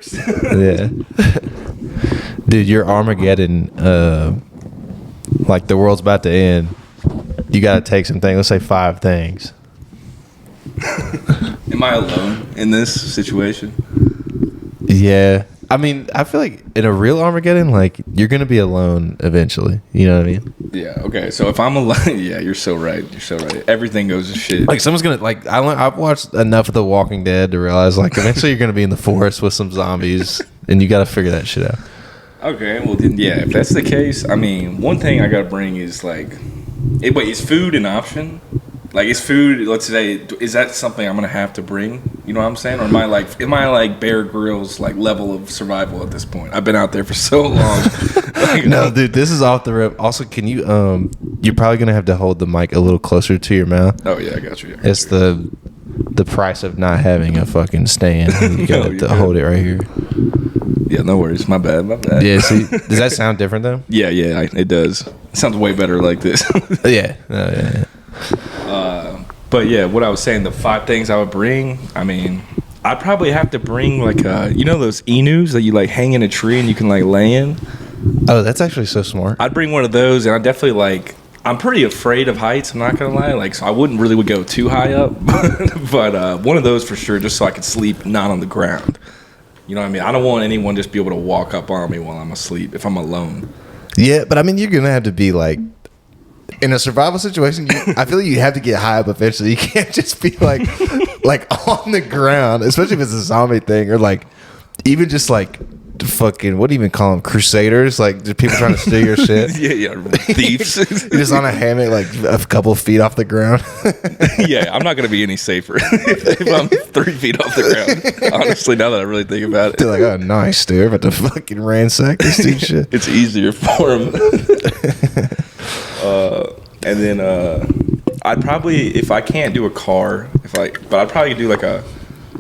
first. Yeah. Dude, your Armageddon, like the world's about to end. You got to take some things. Let's say 5 things. Am I alone in this situation? Yeah. I mean, I feel like in a real Armageddon, like, you're going to be alone eventually. You know what I mean? Yeah, okay. So if I'm alone, yeah, you're so right. You're so right. Everything goes to shit. Like, someone's going to, like, I've watched enough of The Walking Dead to realize, like, eventually you're going to be in the forest with some zombies, and you got to figure that shit out. Okay, well, then, yeah, if that's the case, I mean, one thing I got to bring is, like, wait, is food an option? Like, is food, let's say, is that something I'm going to have to bring? You know what I'm saying? Or am I like Bear Grylls, like, level of survival at this point? I've been out there for so long. Like, No, dude, this is off the rip. Also, can you, you're probably going to have to hold the mic a little closer to your mouth. Oh, yeah, I got you. It's the price of not having a fucking stand. You got to hold it right here. Yeah, no worries. My bad. Yeah, see, does that sound different, though? Yeah, it does. It sounds way better like this. Yeah. Oh, yeah. But yeah, what I was saying, the 5 things I would bring, I mean, I'd probably have to bring, like, you know those enus that you, like, hang in a tree and you can, like, lay in? Oh, that's actually so smart. I'd bring one of those, and I'd definitely, like, I'm pretty afraid of heights, I'm not going to lie. Like, so I wouldn't really go too high up. But one of those for sure, just so I could sleep not on the ground. You know what I mean? I don't want anyone just be able to walk up on me while I'm asleep if I'm alone. Yeah, but I mean, you're going to have to be, like, in a survival situation, I feel like you have to get high up eventually. You can't just be like on the ground, especially if it's a zombie thing, or like even just like fucking, what do you even call them, crusaders? Like just people trying to steal your shit. Yeah, thieves. You're just on a hammock, like a couple feet off the ground. Yeah, I'm not gonna be any safer if I'm 3 feet off the ground. Honestly, now that I really think about it, they're like, oh, nice, dude, about to fucking ransack this dude shit. It's easier for him. And then I'd probably, if I can't do a car, but I'd probably do like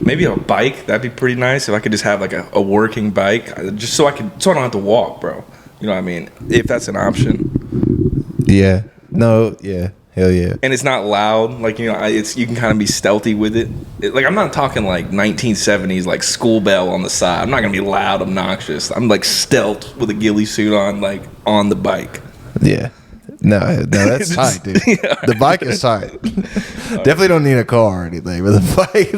maybe a bike. That'd be pretty nice if I could just have like a working bike, just so I don't have to walk, bro. You know what I mean? If that's an option. Yeah. No. Yeah. Hell yeah. And it's not loud, like, you know, you can kind of be stealthy with it. Like, I'm not talking like 1970s, like school bell on the side. I'm not gonna be loud, obnoxious. I'm like stealth with a ghillie suit on, like on the bike. Yeah. No, that's tight, dude. Yeah, the bike is tight. Definitely don't need a car or anything, but the bike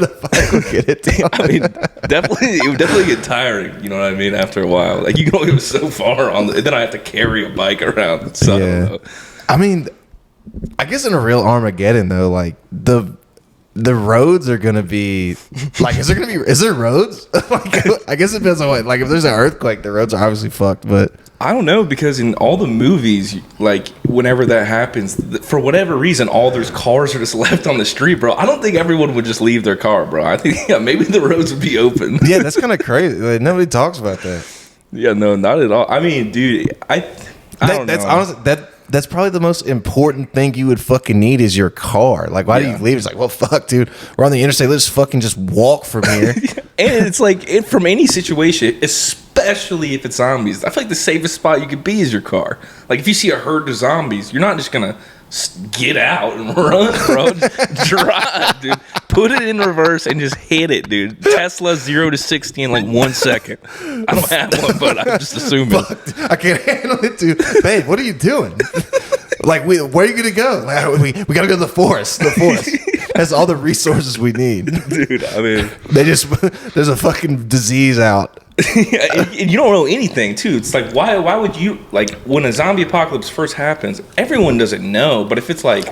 will get it done. I mean, it would definitely get tiring. You know what I mean? After a while, like you can only go so far then I have to carry a bike around. So yeah. I mean, I guess in a real Armageddon though, like the roads are gonna be like, is there roads? Like, I guess it depends on what. Like, if there's an earthquake, the roads are obviously fucked. But I don't know, because in all the movies, like whenever that happens, for whatever reason, all there's cars are just left on the street, bro. I don't think everyone would just leave their car, bro. I think maybe the roads would be open. Yeah, that's kind of crazy. Like, nobody talks about that. Yeah, no, not at all. I mean, dude, I don't know. That's honestly that's probably the most important thing you would fucking need is your car. Like, why do you leave? It's like, well, fuck, dude. We're on the interstate. Let's fucking just walk from here. And it's like, from any situation, especially if it's zombies, I feel like the safest spot you could be is your car. Like, if you see a herd of zombies, you're not just going to get out and run, bro. Just drive, dude. Put it in reverse and just hit it, dude. Tesla 0 to 60 in like 1 second. I don't have one, but I'm just assuming. Fuck, I can't handle it, dude. Babe, what are you doing? Like, where are you gonna go? Like, we gotta go to the forest. The forest has all the resources we need, dude. I mean, there's a fucking disease out. And you don't know anything, too. It's like, why would you, like, when a zombie apocalypse first happens, everyone doesn't know. But if it's like,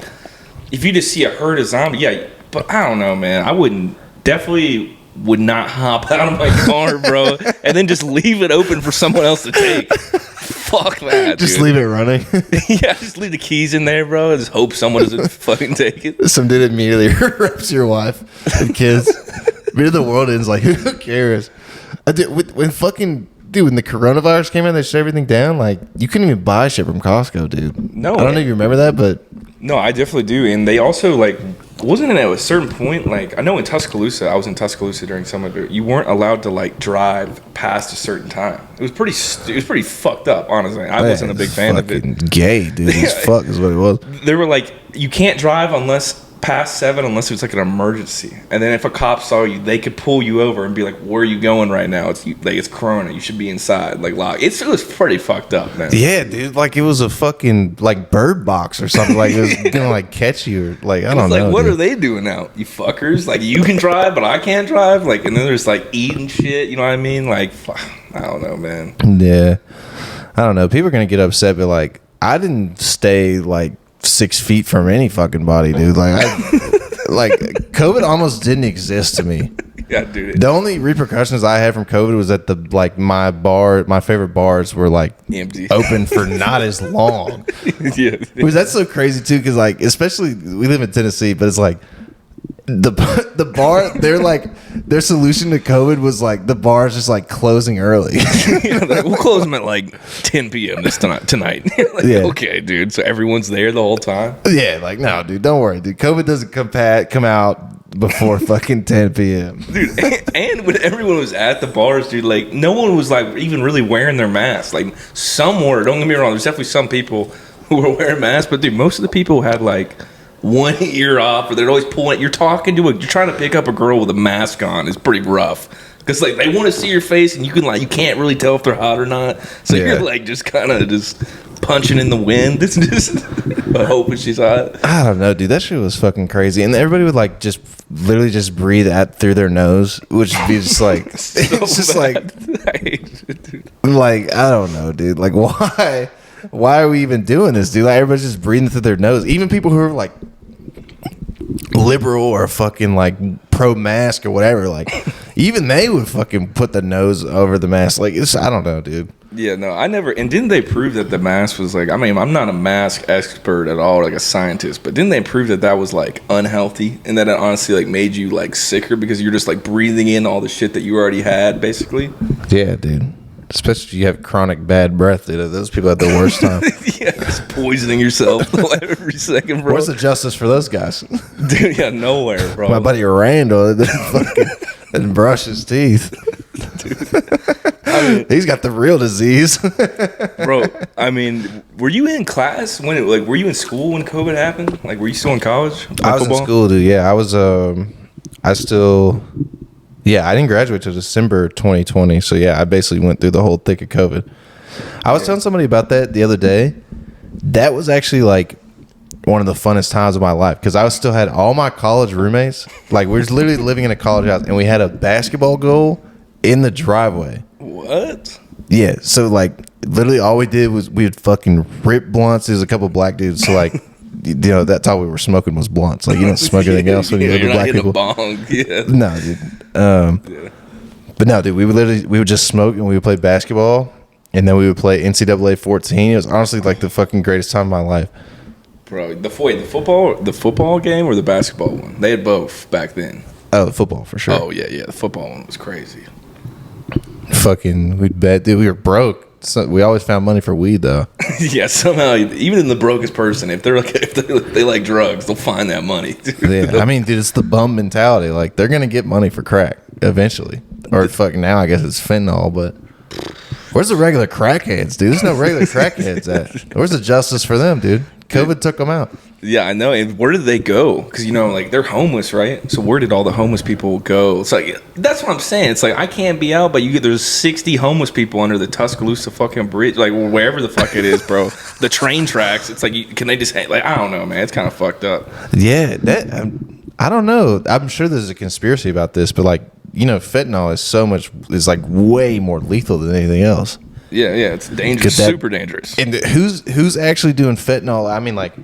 if you just see a herd of zombies, yeah. But I don't know, man. I definitely would not hop out of my car, bro, and then just leave it open for someone else to take. Fuck that, just dude. Leave it running. Yeah, just leave the keys in there, bro. Just hope someone doesn't fucking take it. Some dude immediately rips your wife and kids. Maybe the world ends, like, who cares? When the coronavirus came in, they shut everything down. Like, you couldn't even buy shit from Costco, dude. No, I don't know if you remember that, but no, I definitely do. And they also, like, wasn't it at a certain point, like, I know in Tuscaloosa, I was in Tuscaloosa during some of it, you weren't allowed to, like, drive past a certain time. It was pretty fucked up, honestly. I wasn't a big fan of it. Gay, dude. As fuck is what it was. They were like, you can't drive unless past 7 unless it was like an emergency. And then if a cop saw you, they could pull you over and be like, "Where are you going right now? It's Corona. You should be inside." Like lock. It was pretty fucked up, man. Yeah, dude. Like it was a fucking like bird box or something. Like it was gonna like catch you. Or, like I don't know. Like what dude. are they doing out? You fuckers. Like you can drive, but I can't drive. Like and then there's like eating shit. You know what I mean? Like I don't know, man. Yeah, I don't know. People are gonna get upset, but like I didn't stay like 6 feet from any fucking body, dude. Like like COVID almost didn't exist to me. Yeah, dude. The only repercussions I had from COVID was that my favorite bars were like empty, open for not as long. Yeah, Because that's so crazy too. Because like, especially we live in Tennessee, but it's like the bar. They're like their solution to COVID was like the bars just like closing early. We'll close them at like 10 p.m. tonight. Like, Yeah. Okay, dude. So everyone's there the whole time. Yeah, like no, dude, don't worry, dude. COVID doesn't come out before fucking 10 p.m. Dude, and when everyone was at the bars, dude, like no one was like even really wearing their masks. Like some were. Don't get me wrong. There's definitely some people who were wearing masks, but dude, most of the people had like one ear off, or they're always pulling. You're trying to pick up a girl with a mask on. It's pretty rough because like they want to see your face, and you can't really tell if they're hot or not. So Yeah. you're like just kind of just punching in the wind. It's just hoping she's hot. I don't know, dude. That shit was fucking crazy, and everybody would like just literally just breathe through their nose, which would be just like it's just bad. like I hate it, dude. like I don't know, dude. Like why are we even doing this, dude? Like everybody's just breathing through their nose. Even people who are like liberal or fucking like pro mask or whatever, like even they would fucking put the nose over the mask. Like I don't know, dude. Yeah, no, I never. And didn't they prove that the mask was like? I mean, I'm not a mask expert at all, like a scientist, but didn't they prove that was like unhealthy and that it honestly like made you like sicker because you're just like breathing in all the shit that you already had, basically? Yeah, dude. Especially if you have chronic bad breath, dude. Those people have the worst time. Yeah, just poisoning yourself every second, bro. Where's the justice for those guys? Dude, yeah, nowhere, bro. My buddy Randall didn't brush his teeth. He's got the real disease. Bro, I mean, were you in class when were you in school when COVID happened? Like, were you still in college? I was in school, dude. Yeah, I was. Yeah, I didn't graduate till December 2020. So yeah, I basically went through the whole thick of COVID. I was telling somebody about that the other day. That was actually like one of the funnest times of my life because I still had all my college roommates. Like we were literally living in a college house, and we had a basketball goal in the driveway. What? Yeah, so like literally all we did was we would fucking rip blunts. There's a couple of black dudes, so like you know that's all we were smoking was blunts. Like you don't smoke anything else when you live with black people. Bong. Yeah. No, dude. Yeah. But no, dude, we would just smoke and we would play basketball, and then we would play NCAA 14. It was honestly like the fucking greatest time of my life. Bro, the football game or the basketball one? They had both back then. Oh, the football for sure. Oh yeah, the football one was crazy. Fucking, we'd bet, dude. We were broke. So we always found money for weed though. Yeah, somehow, even in the brokest person, if they like drugs, they'll find that money. Dude. Yeah, I mean, dude, it's the bum mentality. Like they're gonna get money for crack eventually, or fucking now I guess it's fentanyl. But where's the regular crackheads, dude? There's no regular crackheads at. Where's the justice for them, dude? COVID took them out. Yeah, I know. And where did they go? Because, you know, like, they're homeless, right? So where did all the homeless people go? It's like, that's what I'm saying. It's like, I can't be out, but there's 60 homeless people under the Tuscaloosa fucking bridge, like, wherever the fuck it is, bro. The train tracks. It's like, can they just, like, I don't know, man. It's kind of fucked up. Yeah, I don't know. I'm sure there's a conspiracy about this, but, like, you know, fentanyl is like way more lethal than anything else. Yeah, it's dangerous, super dangerous. And who's actually doing fentanyl? I mean, like,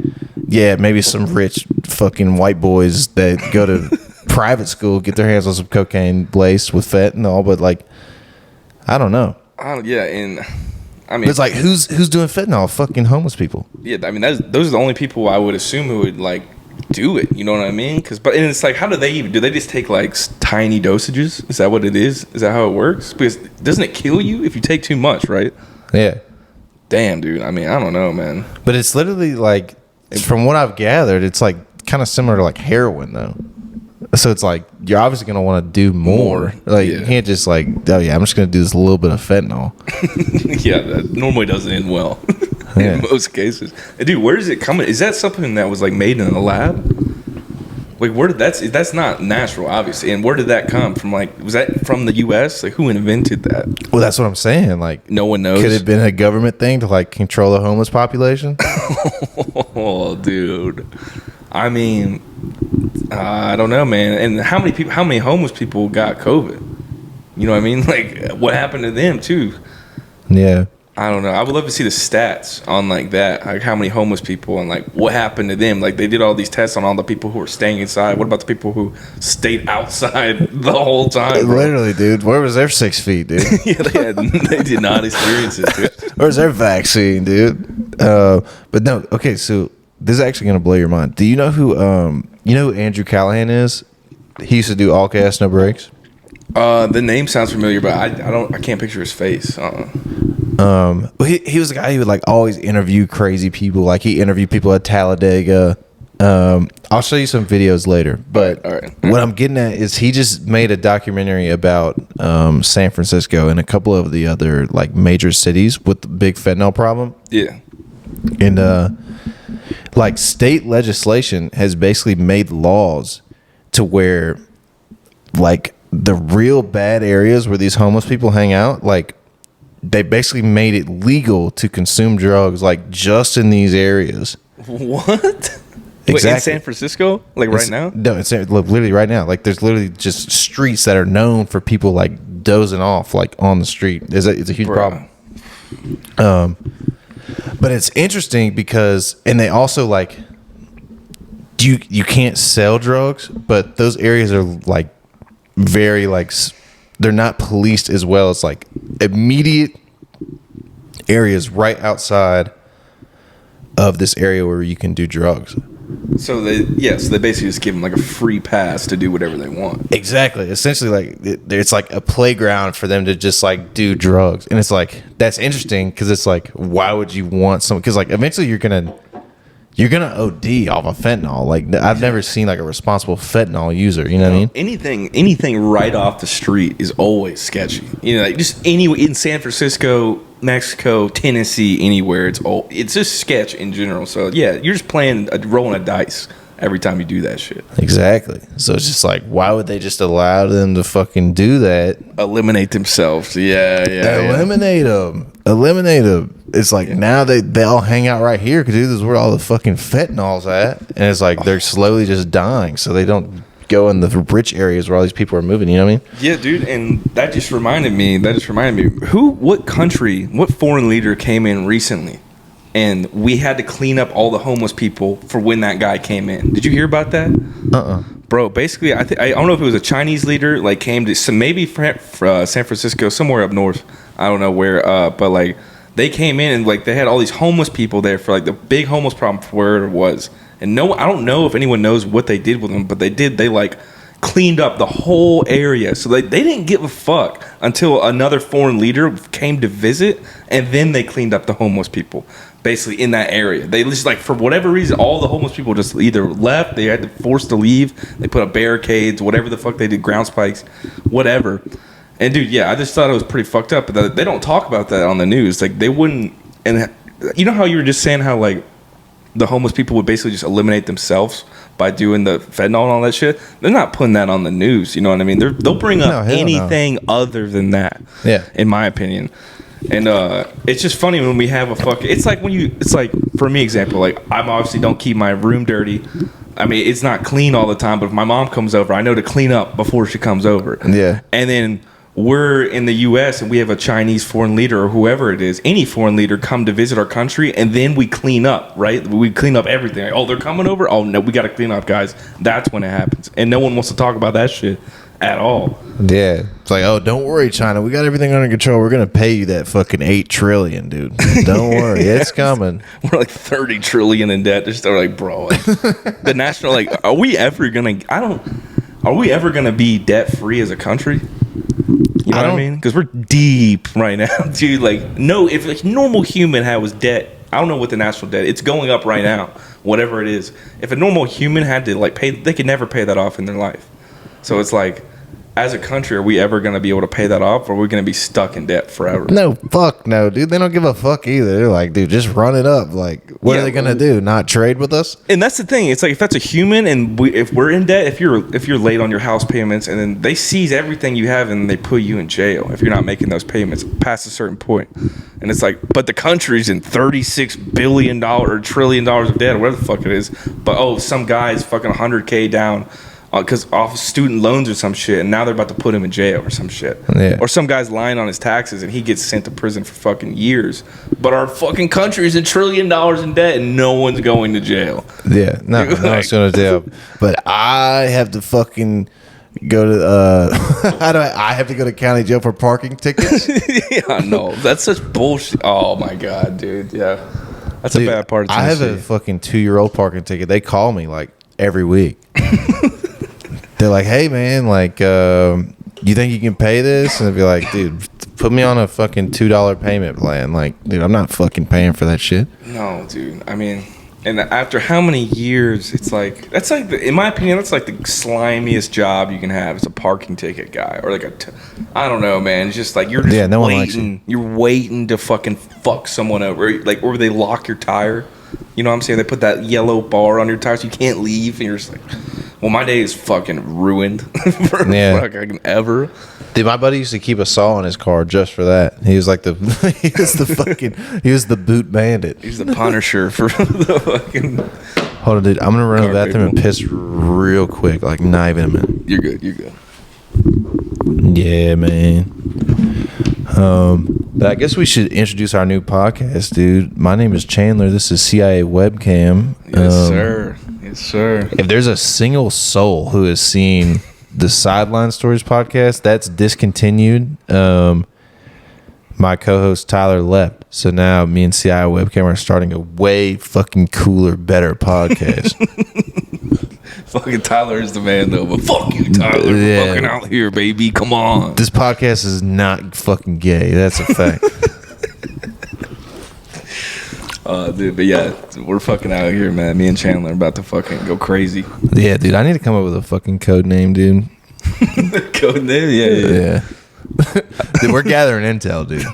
yeah, maybe some rich fucking white boys that go to private school get their hands on some cocaine laced with fentanyl, but like, I don't know. Yeah, and I mean, it's like who's doing fentanyl? Fucking homeless people. Yeah, I mean, those are the only people I would assume who would like do it. You know what I mean? And it's like, how do they just take like tiny dosages? Is that what it is? Is that how it works? Because doesn't it kill you if you take too much, right? Yeah. Damn, dude. I mean, I don't know, man. But it's literally like, from what I've gathered, it's like kind of similar to like heroin though. So it's like you're obviously gonna want to do more. Like you can't just like, oh yeah, I'm just gonna do this little bit of fentanyl. Yeah, that normally doesn't end well in most cases. Dude, where is it coming? Is that something that was like made in a lab? Wait, where did that's not natural, obviously. And where did that come from? Like, was that from the U.S.? Like, who invented that? Well, that's what I'm saying. Like, No one knows. Could it have been a government thing to like control the homeless population? Oh, dude. I mean, I don't know, man. And how many homeless people got COVID? You know what I mean? Like, what happened to them too? Yeah. I don't know. I would love to see the stats on like that, like how many homeless people and like what happened to them. Like they did all these tests on all the people who were staying inside. What about the people who stayed outside the whole time? Bro? Literally, dude. Where was their 6 feet, dude? Yeah, they did not experience it, dude. Where's their vaccine, dude? But no, okay. So this is actually gonna blow your mind. Do you know who Andrew Callahan is? He used to do All Gas No Brakes. The name sounds familiar, but I can't picture his face. Well, he was the guy who would like always interview crazy people. Like he interviewed people at Talladega. I'll show you some videos later. But all right. What I'm getting at is he just made a documentary about San Francisco and a couple of the other like major cities with the big fentanyl problem. Yeah. And like state legislation has basically made laws to where like the real bad areas where these homeless people hang out, like they basically made it legal to consume drugs like just in these areas. What? Exactly. Wait, in San Francisco? Like right now? No, it's literally right now. Like there's literally just streets that are known for people like dozing off like on the street. It's a huge problem. But it's interesting because, and they also like, you can't sell drugs, but those areas are like very like, they're not policed as well. It's like immediate areas right outside of this area where you can do drugs. So they basically just give them like a free pass to do whatever they want. Exactly. Essentially, like it's like a playground for them to just like do drugs, and it's like that's interesting because it's like why would you want some? Because like eventually you're gonna OD off of fentanyl. Like I've never seen like a responsible fentanyl user. You know what I mean? Anything right off the street is always sketchy. You know, like just in San Francisco, Mexico, Tennessee, anywhere, it's just sketch in general. So yeah, you're just rolling a dice every time you do that shit. Exactly. So it's just like, why would they just allow them to fucking do that? Eliminate themselves. Yeah. Eliminate them. It's like now they all hang out right here because this is where all the fucking fentanyl's at, and it's like they're slowly just dying, so they don't go in the rich areas where all these people are moving. You know what I mean? Yeah, dude. And that just reminded me. What foreign leader came in recently, and we had to clean up all the homeless people for when that guy came in. Did you hear about that? Bro, basically, I don't know if it was a Chinese leader, like came to maybe San Francisco, somewhere up north. I don't know where, but like they came in and like they had all these homeless people there for like the big homeless problem for where it was. And I don't know if anyone knows what they did with them, but they like cleaned up the whole area. So they didn't give a fuck until another foreign leader came to visit, and then they cleaned up the homeless people. Basically in that area, they just like for whatever reason, all the homeless people just either left, they had to force to leave, they put up barricades, whatever the fuck they did, ground spikes, whatever. And dude, yeah, I just thought it was pretty fucked up. But they don't talk about that on the news. Like they wouldn't. And you know how you were just saying how like the homeless people would basically just eliminate themselves by doing the fentanyl and all that shit. They're not putting that on the news. You know what I mean? They'll bring up anything other than that. Yeah, in my opinion. And it's just funny when we have it's like for me example, like I obviously don't keep my room dirty. I mean, it's not clean all the time, but if my mom comes over, I know to clean up before she comes over. Yeah. And then we're in the U.S. and we have a Chinese foreign leader or whoever it is, any foreign leader come to visit our country, and then we clean up, right? We clean up everything. Like, oh, they're coming over? Oh, no, we got to clean up, guys. That's when it happens. And no one wants to talk about that shit at all. Yeah. It's like, oh, don't worry, China. We got everything under control. We're going to pay you that fucking $8 trillion, dude. Don't worry. It's coming. We're like 30 trillion in debt. Just they're like, bro, like, the national, like, are we ever going to be debt free as a country? You know what I mean? Because we're deep right now, dude. Like, no, if a normal human was debt, I don't know what the national debt. It's going up right now, whatever it is. If a normal human had to like pay, they could never pay that off in their life. So it's like, as a country, are we ever going to be able to pay that off, or are we going to be stuck in debt forever? No, fuck no, dude. They don't give a fuck either. They're like, dude, just run it up. Like, what are they gonna do? Not trade with us? And that's the thing. It's like, if that's a human, and if we're in debt, if you're late on your house payments, and then they seize everything you have, and they put you in jail if you're not making those payments past a certain point. And it's like, but the country's in $36 billion or $1 trillion of debt, or whatever the fuck it is. But some guy's fucking $100K down because off student loans or some shit, and now they're about to put him in jail or some shit. Yeah. Or some guy's lying on his taxes and he gets sent to prison for fucking years. But our fucking country is $1 trillion in debt and no one's going to jail. Yeah, no one's going to jail. But I have to fucking go to I have to go to county jail for parking tickets. Yeah, no, that's such bullshit. Oh my god, dude. Yeah, that's a bad part of Tennessee. I have a fucking 2-year-old parking ticket. They call me like every week. They're like, hey man, like you think you can pay this? And I'd be like, dude, put me on a fucking $2 payment plan. Like, dude, I'm not fucking paying for that shit. No, dude. I mean, and after how many years, it's like, that's like, in my opinion, that's like the slimiest job you can have. It's a parking ticket guy, or like I don't know, man. It's just like you're just no waiting. You're waiting to fucking fuck someone over, like, or they lock your tire. You know what I'm saying? They put that yellow bar on your tire so you can't leave, and you're just like, well, my day is fucking ruined for fucking ever. Dude, my buddy used to keep a saw in his car just for that. He was like he was the boot bandit. He's the Punisher for the fucking. Hold on, dude. I'm gonna run to the bathroom and piss real quick, like not even a minute. You're good. You're good. Yeah, man. But I guess we should introduce our new podcast, dude. My name is Chandler. This is CIA Webcam. Yes, sir. Yes, sir. If there's a single soul who has seen the Sideline Stories podcast, that's discontinued. My co-host Tyler left, so now me and CIA Webcam are starting a way fucking cooler, better podcast. Fucking Tyler is the man, though. But fuck you, Tyler. We're fucking out here, baby. Come on. This podcast is not fucking gay. That's a fact. Dude, but yeah, we're fucking out here, man. Me and Chandler are about to fucking go crazy. Yeah, dude. I need to come up with a fucking code name, dude. Code name? Yeah. Dude, we're gathering intel, dude.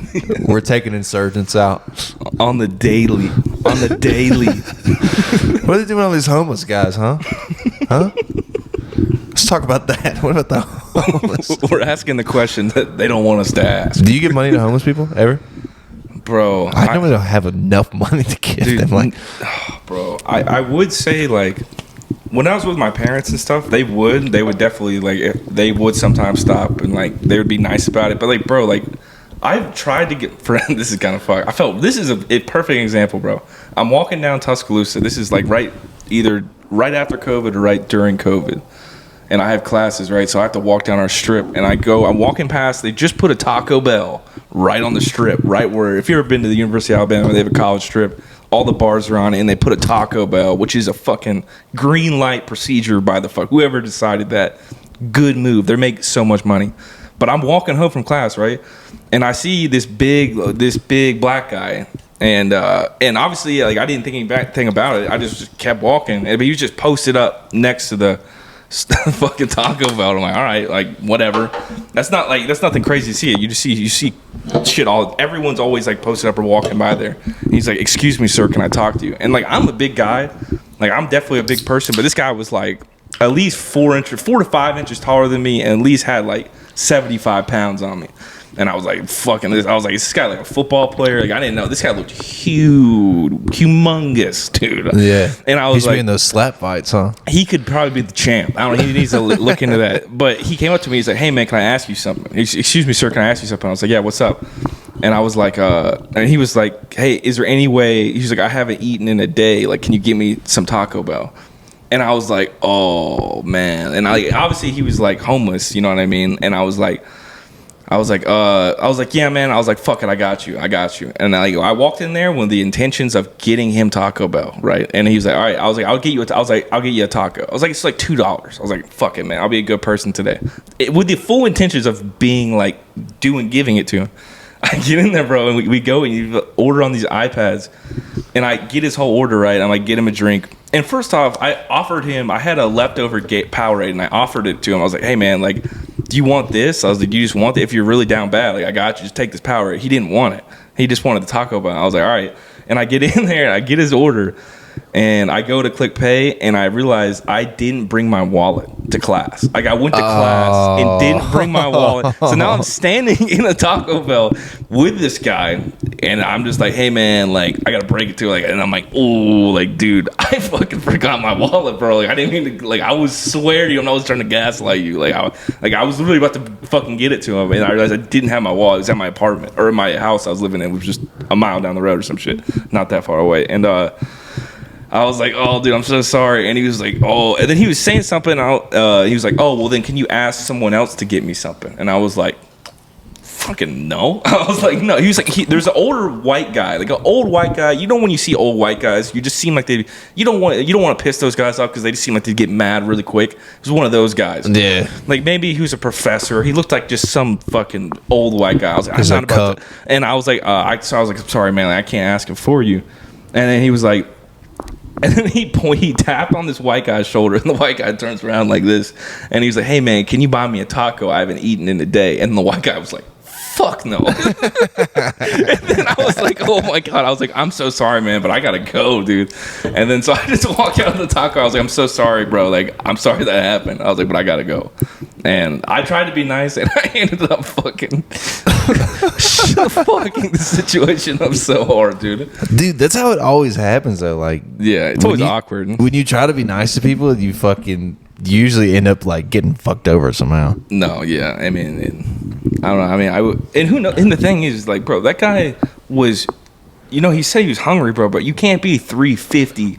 We're taking insurgents out on the daily. On the daily. What are they doing with all these homeless guys, huh? Let's talk about that. What about the homeless? We're asking the question that they don't want us to ask. Do you give money to homeless people ever? Bro, I don't have enough money to give them. Like, bro, I would say, like, when I was with my parents and stuff, they would definitely, like, they would sometimes stop and, like, they would be nice about it. But, like, bro, like, I've tried to get friends. This is kind of fucked. I felt this is a perfect example, bro. I'm walking down Tuscaloosa. This is like either right after COVID or right during COVID. And I have classes, right? So I have to walk down our strip. And I'm walking past. They just put a Taco Bell right on the strip, right where, if you've ever been to the University of Alabama, they have a college strip. All the bars are on it, and they put a Taco Bell, which is a fucking green light procedure by the fuck. Whoever decided that, good move. They make so much money. But I'm walking home from class, right? And I see this big black guy. And obviously, like, I didn't think anything about it. I just kept walking. But he was just posted up next to the fucking Taco Bell. I'm like, all right, like, whatever. That's nothing crazy to see it. You see shit everyone's always like posted up or walking by there. And he's like, excuse me, sir, can I talk to you? And like, I'm a big guy. Like, I'm definitely a big person, but this guy was like at least 4 to 5 inches taller than me, and at least had like 75 pounds on me. And I was like, fucking this. I was like, is this guy like a football player? Like, I didn't know. This guy looked huge, humongous, dude. Yeah. And I was he's like, in those slap fights, huh? He could probably be the champ. I don't know. He needs to look into that. But he came up to me. He's like, hey, man, can I ask you something? Excuse me, sir, can I ask you something? I was like, yeah, what's up? And I was like, and he was like, hey, is there any way? He's like, I haven't eaten in a day. Like, can you give me some Taco Bell? And I was like, oh, man. And obviously he was like homeless, you know what I mean? And I was like, yeah, man. I was like, fuck it, I got you. And I walked in there with the intentions of getting him Taco Bell, right? And he was like, all right. I was like, I'll get you a taco. I was like, it's like $2. I was like, fuck it, man. I'll be a good person today. With the full intentions of being like giving it to him. I get in there, bro, and we go and you order on these iPads, and I get his whole order right. I'm like, get him a drink. And first off, I had a leftover Powerade, and I offered it to him. I was like, hey, man, like, do you want this? I was like, do you just want it? If you're really down bad, like, I got you. Just take this power. He didn't want it. He just wanted the Taco Bell. I was like, all right. And I get in there and I get his order. And I go to click pay, and I realize I didn't bring my wallet to class. Like, I went to class and didn't bring my wallet. So now I'm standing in a Taco Bell with this guy, and I'm just like, hey, man, like, I got to break it to like, and I'm like, oh, like, dude, I fucking forgot my wallet, bro. Like, I didn't mean to, like, I was swear to you, and I was trying to gaslight you. Like, I was literally about to fucking get it to him, and I realized I didn't have my wallet. It was at my apartment, or in my house I was living in, which was just a mile down the road or some shit, not that far away. And, I was like, oh, dude, I'm so sorry. And he was like, oh. And then he was saying something. He was like, oh, well, then can you ask someone else to get me something? And I was like, fucking no. I was like, no. He was like, there's an older white guy, like an old white guy. You know, when you see old white guys, you just seem like you don't want to piss those guys off because they just seem like they get mad really quick. He was one of those guys. Yeah. Like, maybe he was a professor. He looked like just some fucking old white guy. I was like, I'm not about that. And I was like, I'm sorry, man. Like, I can't ask him for you. And then he was like, and then he tapped on this white guy's shoulder, and the white guy turns around like this, and he was like, hey, man, can you buy me a taco? I haven't eaten in a day. And the white guy was like, fuck no. And then I was like, oh, my God. I was like, I'm so sorry, man, but I got to go, dude. And then so I just walked out of the taco. I was like, I'm so sorry, bro. Like, I'm sorry that happened. I was like, but I got to go. And I tried to be nice, and I ended up fucking the situation up so hard, dude. Dude, that's how it always happens, though. Like, yeah, it's always awkward. When you try to be nice to people, you fucking usually end up like getting fucked over somehow. No, yeah, I mean, I don't know. I mean, and who knows? And the thing is, like, bro, that guy was, you know, he said he was hungry, bro, but you can't be 350.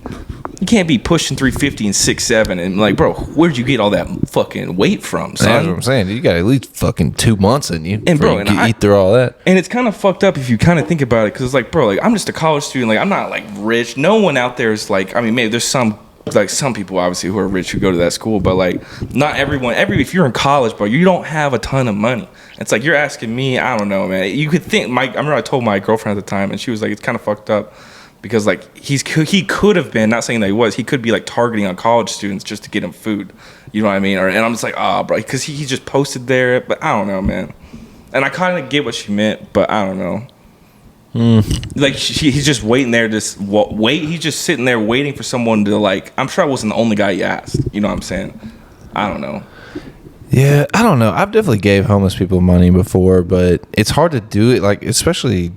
You can't be pushing 350 and 6'7", and like, bro, where'd you get all that fucking weight from, son? That's what I'm saying. You got at least fucking 2 months in you, and bro, and I eat through all that. And it's kind of fucked up if you kind of think about it, because it's like, bro, like, I'm just a college student. Like, I'm not like rich. No one out there is like, I mean, maybe there's some people obviously who are rich who go to that school, but like, not everyone. If you're in college, bro, you don't have a ton of money. It's like, you're asking me, I don't know, man. You could think, I remember I told my girlfriend at the time, and she was like, it's kind of fucked up. Because, like, he could have been, not saying that he could be, like, targeting on college students just to get them food. You know what I mean? And I'm just like, bro. Because he just posted there. But I don't know, man. And I kind of get what she meant, but I don't know. Like, he's just waiting there. He's just sitting there waiting for someone to, like, I'm sure I wasn't the only guy he asked. You know what I'm saying? I don't know. Yeah, I don't know. I've definitely gave homeless people money before, but it's hard to do it, like, especially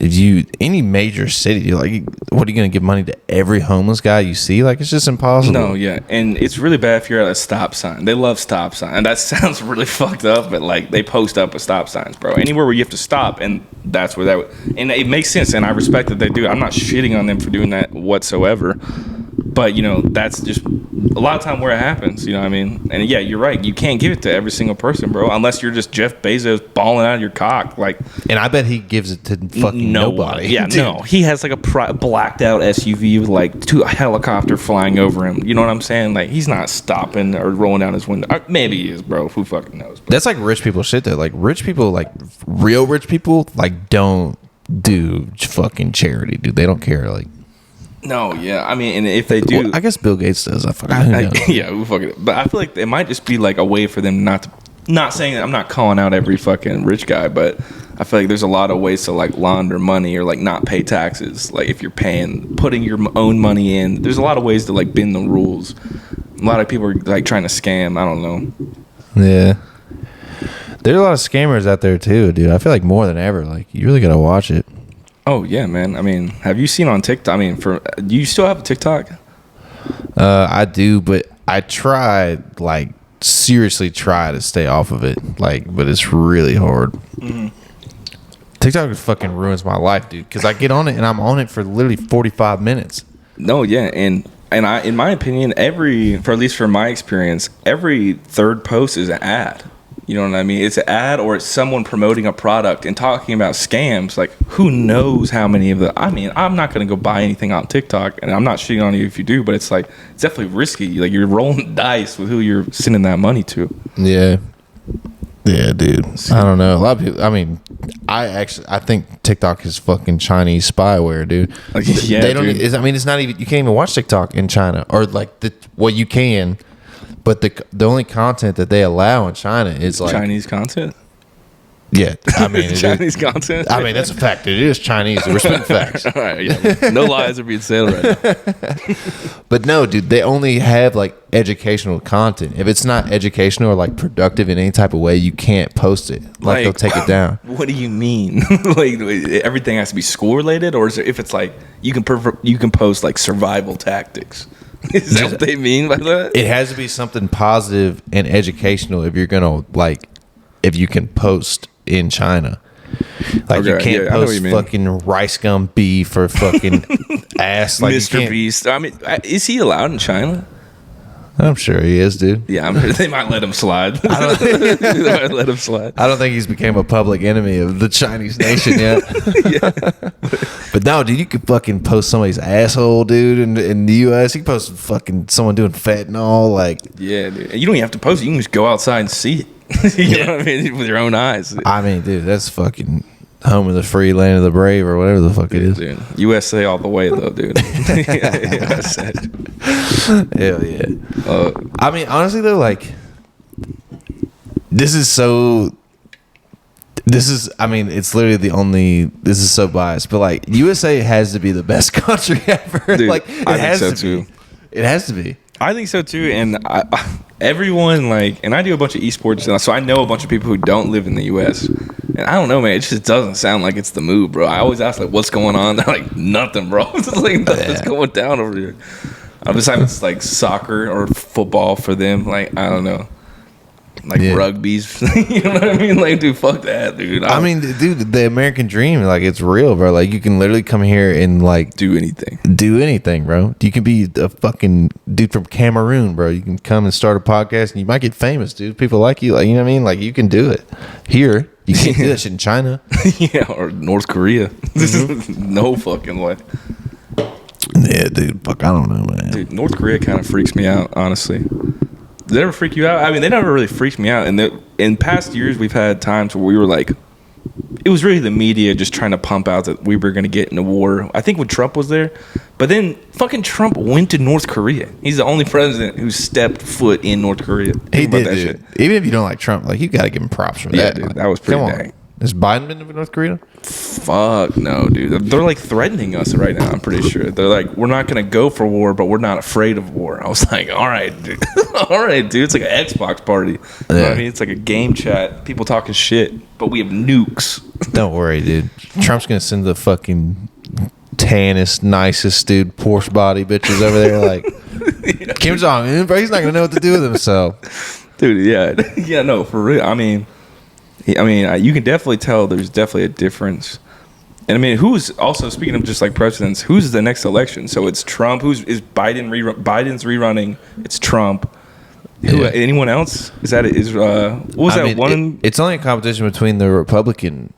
if any major city, like, what are you going to give money to every homeless guy you see? Like, it's just impossible. No, yeah. And it's really bad if you're at a stop sign. They love stop signs. And that sounds really fucked up, but like, they post up with stop signs, bro. Anywhere where you have to stop, and that's where and it makes sense, and I respect that they do. I'm not shitting on them for doing that whatsoever. But, you know, that's just a lot of time where it happens, you know what I mean? And yeah, you're right. You can't give it to every single person, bro, unless you're just Jeff Bezos balling out of your cock. Like, and I bet he gives it to fucking nobody. Yeah, dude. No. He has like a blacked out SUV with like a helicopter flying over him. You know what I'm saying? Like, he's not stopping or rolling down his window. Maybe he is, bro. Who fucking knows? Bro. That's like rich people shit, though. Like, rich people, like, real rich people, like, don't do fucking charity, dude. They don't care, like. No, yeah. I mean, and if they do, I guess Bill Gates does. Yeah, we fucking. But I feel like it might just be like a way for them not to. Not saying that I'm not calling out every fucking rich guy, but I feel like there's a lot of ways to like launder money or like not pay taxes. Like, if you're putting your own money in, there's a lot of ways to like bend the rules. A lot of people are like trying to scam. I don't know. Yeah. There's a lot of scammers out there too, dude. I feel like more than ever. Like, you really gotta watch it. Oh yeah, man. I mean, have you seen on TikTok? I mean, do you still have a TikTok? I do, but I seriously try to stay off of it. Like, but it's really hard. Mm-hmm. TikTok fucking ruins my life, dude. Because I get on it and I'm on it for literally 45 minutes. No, yeah, and I, in my opinion, at least for my experience, every third post is an ad. You know what I mean? It's an ad, or it's someone promoting a product and talking about scams. Like, who knows how many of the... I mean, I'm not going to go buy anything on TikTok, and I'm not shitting on you if you do, but it's like, it's definitely risky. Like, you're rolling dice with who you're sending that money to. Yeah. Yeah, dude. I don't know. A lot of people... I mean, I think TikTok is fucking Chinese spyware, dude. Like, yeah, they don't... dude. I mean, it's not even... You can't even watch TikTok in China. Or, like, you can... But the only content that they allow in China is like Chinese content. Yeah, I mean Chinese content. I mean that's a fact. It is Chinese. We're spitting facts. All right, yeah. No lies are being said right now. But no, dude, they only have like educational content. If it's not educational or like productive in any type of way, you can't post it. Like they'll take it down. What do you mean? Like everything has to be school related, or is it, if it's like you can post like survival tactics? Is that what they mean by that? It has to be something positive and educational if you're gonna like if you can post in China. Like okay, you can't post fucking rice gum beef or fucking ass like Mr. Beast. I mean, is he allowed in China? I'm sure he is, dude. Yeah, they might let him slide. They might let him slide. I don't think he's became a public enemy of the Chinese nation yet. Yeah. But no, dude, you could fucking post somebody's asshole, dude, in the U.S. You can post fucking someone doing fentanyl, like. Yeah, dude. And you don't even have to post it. You can just go outside and see it. You know what I mean? With your own eyes. I mean, dude, that's fucking home of the free, land of the brave, or whatever the fuck it is. Dude, USA all the way, though, dude. USA. Hell yeah. I mean, honestly, though, like, I mean, it's literally this is so biased, but like, USA has to be the best country ever. Dude, like, I think so too. It has to be. I think so too, and everyone like, and I do a bunch of esports, so I know a bunch of people who don't live in the U.S. And I don't know, man, it just doesn't sound like it's the move, bro. I always ask like, what's going on? They're like, nothing, bro. It's like nothing's going down over here. Besides, it's like soccer or football for them. Like I don't know, like rugby's. You know what I mean? Like, dude, fuck that, dude. I mean, dude, the American dream, like, it's real, bro. Like, you can literally come here and like do anything, bro. You can be a fucking dude from Cameroon, bro. You can come and start a podcast, and you might get famous, dude. People like you, like, you know what I mean? Like, you can do it here. You can't do that shit in China. Yeah, or North Korea. This is no fucking way. Yeah, dude. Fuck, I don't know, man. Dude, North Korea kind of freaks me out, honestly. Did it ever freak you out? I mean, they never really freaked me out. And in past years, we've had times where we were like, it was really the media just trying to pump out that we were going to get in a war. I think when Trump was there. But then fucking Trump went to North Korea. He's the only president who stepped foot in North Korea. He did, that shit. Even if you don't like Trump, like, you got to give him props for that. Dude, that was pretty dang. Has Biden been to North Korea? Fuck no, dude. They're like threatening us right now, I'm pretty sure. They're like, we're not going to go for war, but we're not afraid of war. I was like, all right, dude. All right, dude. It's like an Xbox party. You know what I mean? It's like a game chat. People talking shit, but we have nukes. Don't worry, dude. Trump's going to send the fucking tannest, nicest, dude, Porsche body bitches over there. Like, Kim Jong-un, bro, he's not going to know what to do with himself. Dude, yeah. Yeah, no, for real. I mean, you can definitely tell there's definitely a difference. And I mean, who's also, speaking of just like presidents, who's the next election? So it's Trump. Is Biden? Biden's rerunning. It's Trump. Who? Anyone else? Is that what was that one? It's only a competition between the Republican,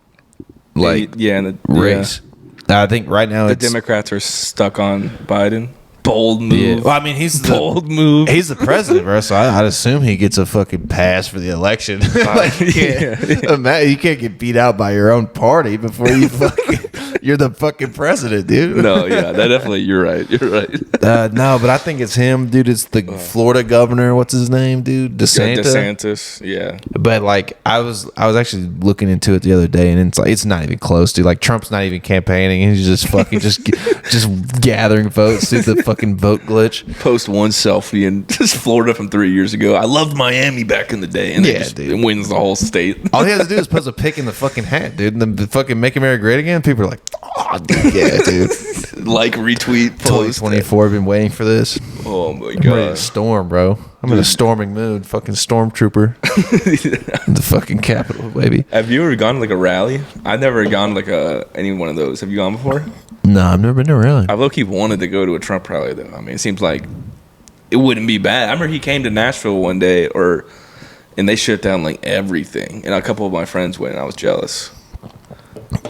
like, and the race. Yeah. I think right now the Democrats are stuck on Biden. Bold move. Yeah. Well, I mean, bold move. He's the president, bro. So I'd assume he gets a fucking pass for the election. Like, you can't get beat out by your own party before you you're the fucking president, dude. No, yeah, that definitely. You're right. No, but I think it's him, dude. It's the Florida governor. What's his name, dude? DeSantis. Yeah. But like, I was actually looking into it the other day, and it's like, it's not even close, dude. Like, Trump's not even campaigning. He's just fucking just gathering votes through the fucking vote glitch. Post one selfie in just Florida from 3 years ago. I loved Miami back in the day, and it wins the whole state. All he has to do is post a pic in the fucking hat, dude, and then fucking Make America Great Again. People are like, oh, yeah, dude. Like, retweet, post. 2024, I've been waiting for this. Oh my god. I'm ready to storm, bro. I'm in a storming mood. Fucking stormtrooper. The fucking Capitol, baby. Have you ever gone to like a rally? I've never gone to like any one of those. Have you gone before? No, I've never been to a rally. I've low-key wanted to go to a Trump rally though. I mean, it seems like it wouldn't be bad. I remember he came to Nashville one day, and they shut down like everything, and a couple of my friends went, and I was jealous.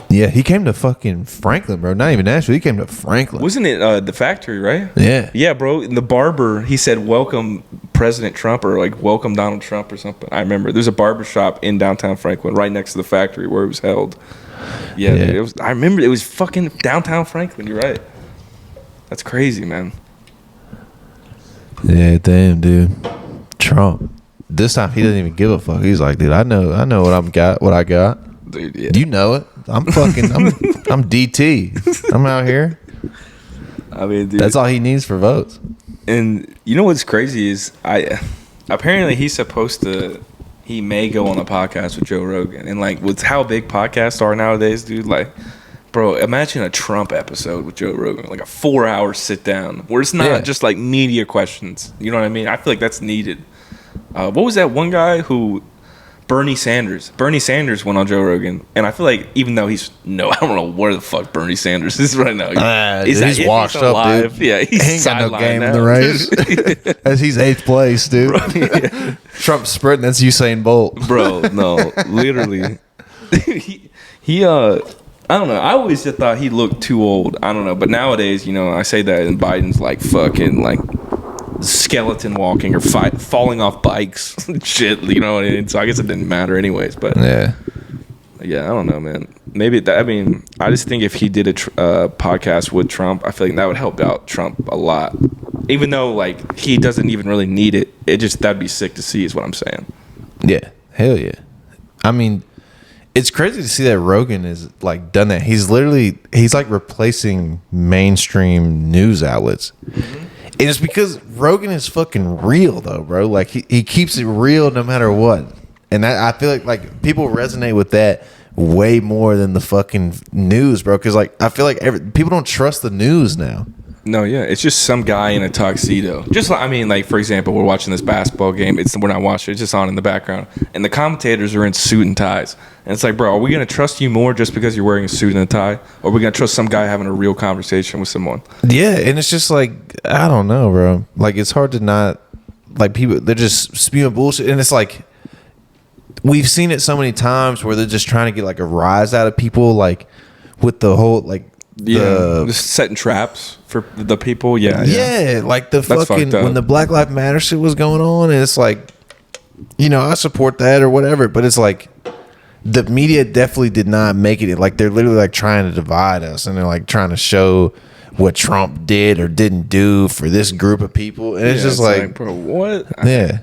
Yeah, he came to fucking Franklin, bro. Not even Nashville. He came to Franklin. Wasn't it the factory, right? Yeah. Yeah, bro. And the barber, he said, welcome President Trump, or like welcome Donald Trump or something. I remember. There's a barber shop in downtown Franklin right next to the factory where it was held. Yeah. Dude, I remember it was fucking downtown Franklin. You're right. That's crazy, man. Yeah, damn, dude. Trump. This time he doesn't even give a fuck. He's like, dude, I know what I got. Dude, yeah. You know it. I'm DT. I'm out here. I mean, dude. That's all he needs for votes. And you know what's crazy is apparently he may go on a podcast with Joe Rogan. And like with how big podcasts are nowadays, dude, like, bro, imagine a Trump episode with Joe Rogan, like a 4-hour sit down where it's not just like media questions. You know what I mean? I feel like that's needed. What was that one guy who Bernie Sanders went on Joe Rogan, and I feel like even though I don't know where the fuck Bernie Sanders is right now. He's washed up, dude. Yeah, he ain't got no game in the race. As he's 8th place, dude. Bro, yeah. Trump's sprinting. That's Usain Bolt, bro. No, literally. he I don't know. I always just thought he looked too old. I don't know, but nowadays, you know, I say that, and Biden's like fucking like skeleton walking or falling off bikes, shit. You know what I mean? So I guess it didn't matter anyways. But yeah, I don't know, man. Maybe I mean, I just think if he did a podcast with Trump, I feel like that would help out Trump a lot. Even though like he doesn't even really need it, that'd be sick to see, is what I'm saying. Yeah, hell yeah. I mean, it's crazy to see that Rogan is like done that. He's like replacing mainstream news outlets. Mm-hmm. And it's because Rogan is fucking real though, bro. Like he keeps it real no matter what. And I feel like people resonate with that way more than the fucking news, bro. Because like I feel like people don't trust the news now. No, yeah, it's just some guy in a tuxedo. Just like, I mean, like for example, we're watching this basketball game. We're not watching; it's just on in the background, and the commentators are in suit and ties. And it's like, bro, are we gonna trust you more just because you're wearing a suit and a tie, or are we gonna trust some guy having a real conversation with someone? Yeah, and it's just like I don't know, bro. Like it's hard to not like people. They're just spewing bullshit, and it's like we've seen it so many times where they're just trying to get like a rise out of people, like with the whole like. Just setting traps for the people. Yeah, like the fucking when the Black Lives Matter shit was going on, and it's like, you know, I support that or whatever, but it's like the media definitely did not make it. Like they're literally like trying to divide us, and they're like trying to show what Trump did or didn't do for this group of people, and it's just like, bro, what? Yeah.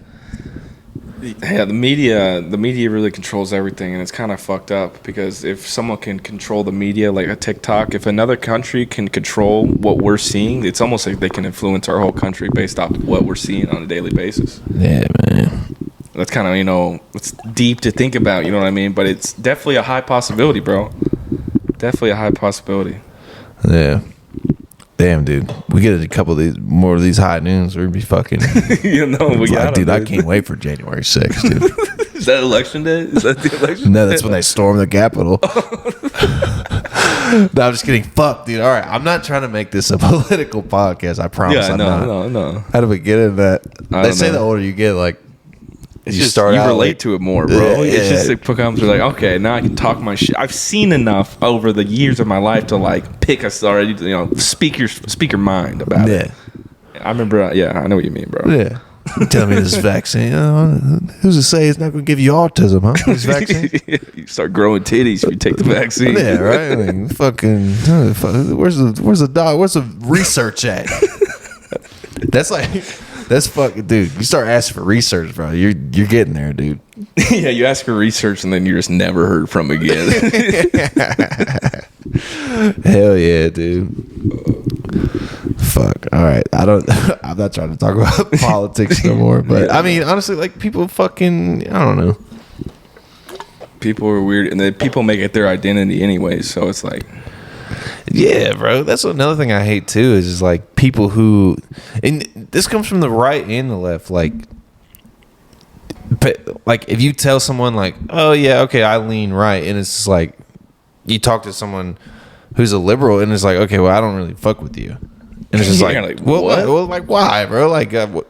Yeah, the media really controls everything, and it's kind of fucked up because if someone can control the media like a TikTok, if another country can control what we're seeing, it's almost like they can influence our whole country based off what we're seeing on a daily basis. Yeah, man. That's kind of, you know, it's deep to think about, you know what I mean? But it's definitely a high possibility, bro. Definitely a high possibility. Yeah. Damn, dude. We get a couple of more of these high noons, we'd be fucking. You know, we got dude. I can't wait for January 6th, dude. Is that election day? Is that the election? No, that's when they storm the Capitol. No, I'm just kidding. Fuck, dude. All right, I'm not trying to make this a political podcast. I promise. I'm not. No. How do we get into that? They say the older you get, like it's you relate to it more, bro. Yeah. It's just it becomes like, okay, now I can talk my shit. I've seen enough over the years of my life to like pick us already. You know, speak your mind about it. I remember. I know what you mean, bro. Yeah. You tell me this vaccine. Who's to say it's not going to give you autism, huh? This vaccine. You start growing titties if you take the vaccine. Yeah, right. I mean, fucking. Where's the research at? That's fucking, dude. You start asking for research, bro. You're getting there, dude. Yeah, you ask for research and then you're just never heard from again. Hell yeah, dude. Fuck. All right. I'm not trying to talk about politics no more. But I mean, honestly, like people fucking. I don't know. People are weird, and then people make it their identity anyway. So it's like. Yeah, bro. That's another thing I hate too. Is just like people who, and this comes from the right and the left. Like if you tell someone like, "Oh yeah, okay, I lean right," and it's just like you talk to someone who's a liberal, and it's like, "Okay, well, I don't really fuck with you," and it's just like what? Well, like why, bro? Like what?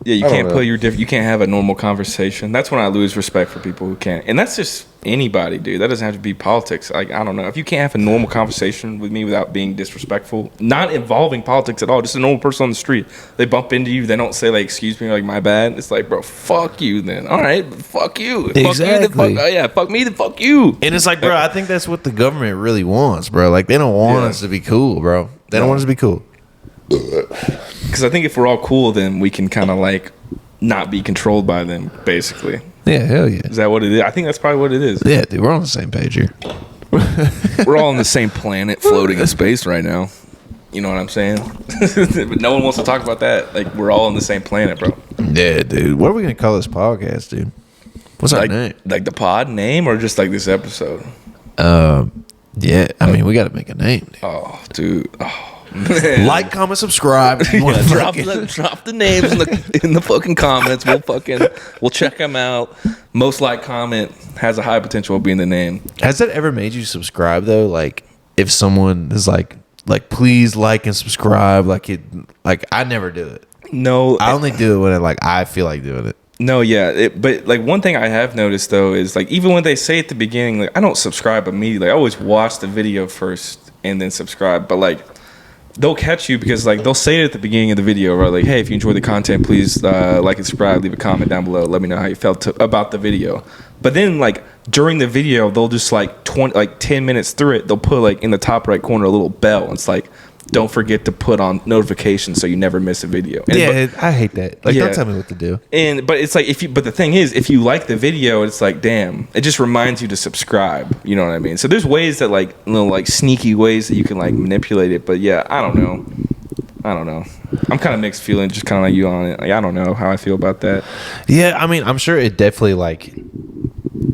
Yeah, you can't put you can't have a normal conversation. That's when I lose respect for people who can't. And that's just anybody, dude. That doesn't have to be politics. Like, I don't know. If you can't have a normal conversation with me without being disrespectful, not involving politics at all, just a normal person on the street, they bump into you, they don't say, like, excuse me, like, my bad. It's like, bro, fuck you then. All right, fuck you. Exactly. Fuck me, then fuck you. And it's like, bro, I think that's what the government really wants, bro. Like, they don't want us to be cool, bro. They don't want us to be cool. Because I think if we're all cool, then we can kind of like not be controlled by them, basically. Yeah, hell yeah. Is that what it is? I think that's probably what it is. Yeah, dude, we're on the same page here. We're all on the same planet floating in space right now. You know what I'm saying? But no one wants to talk about that. Like, we're all on the same planet, bro. Yeah, dude. What are we going to call this podcast, dude? What's our name? Like the pod name or just like this episode? Yeah, I mean, we got to make a name, dude. Oh, dude. Oh, man. Like, comment, subscribe. If you want to drop the names in the fucking comments. We'll check them out. Most like comment has a high potential of being the name. Has that ever made you subscribe though? Like, if someone is like please like and subscribe, like I never do it. No, I only do it when I feel like doing it. No, yeah, but like one thing I have noticed though is like even when they say at the beginning, like I don't subscribe immediately. I always watch the video first and then subscribe. But like they'll catch you because like they'll say it at the beginning of the video, right? Like, hey, if you enjoy the content, please like and subscribe, leave a comment down below, let me know how you felt about the video. But then like during the video, they'll just like 10 minutes through it, they'll put like in the top right corner a little bell. It's like, don't forget to put on notifications so you never miss a video. And I hate that. Like, don't tell me what to do. But it's like but the thing is, if you like the video, it's like, damn, it just reminds you to subscribe. You know what I mean? So there's ways that like little like sneaky ways that you can like manipulate it. But yeah, I don't know. I'm kind of mixed feeling, just kind of like you on it. Like, I don't know how I feel about that. Yeah, I mean, I'm sure it definitely like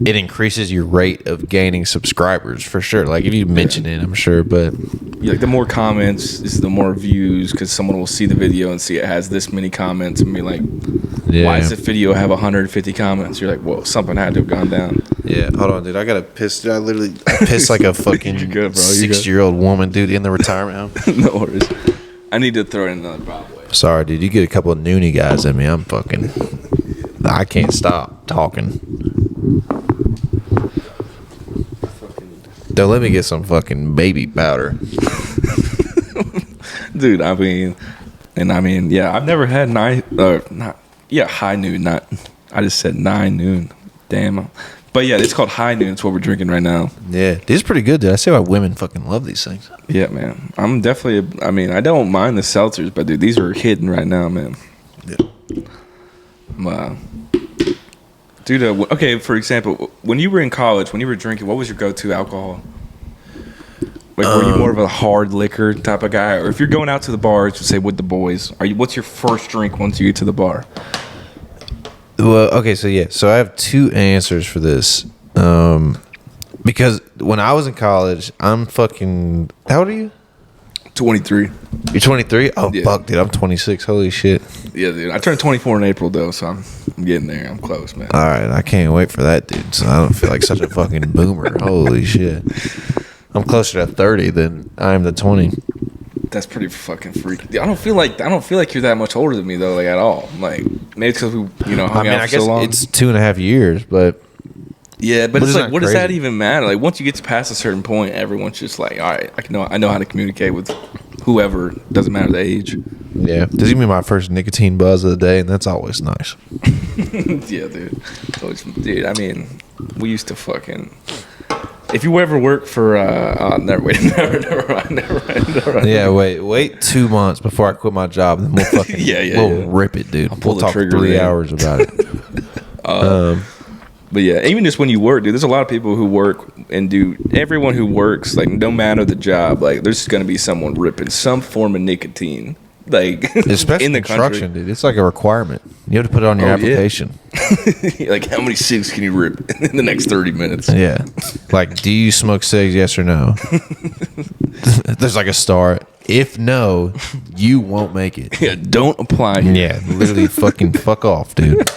it increases your rate of gaining subscribers for sure. Like if you mention it, I'm sure, but yeah, like the more comments is the more views because someone will see the video and see it has this many comments and be like, why does this video have 150 comments? You're like, well, something had to have gone down. Yeah, hold on, dude. I gotta piss. I literally pissed like a fucking 60-year-old woman, dude, in the retirement home. No worries. I need to throw in another bottle. Sorry, dude. You get a couple of noonie guys in me. I can't stop talking. Don't let me get some fucking baby powder. Dude, I mean, yeah, I've never had high noon, I just said 9 noon. Damn. But yeah, it's called high noon. It's what we're drinking right now. Yeah, these are pretty good, dude. I see why women fucking love these things. Yeah, man. I'm definitely, I don't mind the seltzers, but dude, these are hidden right now, man. Yeah. Wow. Dude, okay, for example, when you were in college, when you were drinking, what was your go-to alcohol? Like, were you more of a hard liquor type of guy? Or if you're going out to the bars, say, with the boys, what's your first drink once you get to the bar? Well, okay, so I have two answers for this. Because when I was in college, I'm fucking... How old are you? 23. You're 23? Oh, yeah. Fuck, dude, I'm 26. Holy shit. Yeah, dude. I turned 24 in April, though, so I'm getting there. I'm close, man. All right, I can't wait for that, dude. So I don't feel like such a fucking boomer. Holy shit. I'm closer to 30 than I am to 20. That's pretty fucking freaky. I don't feel like you're that much older than me, though, like, at all. Like, maybe it's because we, hung out for so long. It's 2.5 years, but... Yeah, but it's like, what crazy. does that even matter? Like, once you get to past a certain point, everyone's just like, all right, I know how to communicate with whoever. Doesn't matter the age. Yeah, this is gonna be my first nicotine buzz of the day, and that's always nice. Yeah, dude. Dude, I mean, we used to fucking. If you ever work for, never mind. Yeah, wait 2 months before I quit my job, and then we'll fucking we'll rip it, dude. I'll pull we'll the talk trigger 3 then. hours about it. But yeah, even just when you work, dude, there's a lot of people who work and everyone who works, like, no matter the job, like, there's going to be someone ripping some form of nicotine, like, especially in the construction, country. dude. It's like a requirement. You have to put it on your application. Yeah. Like, how many cigs can you rip in the next 30 minutes? Yeah. Like, do you smoke cigs, yes or no? There's like a star. If no, you won't make it. Yeah, don't apply here. Yeah, literally fucking fuck off, dude.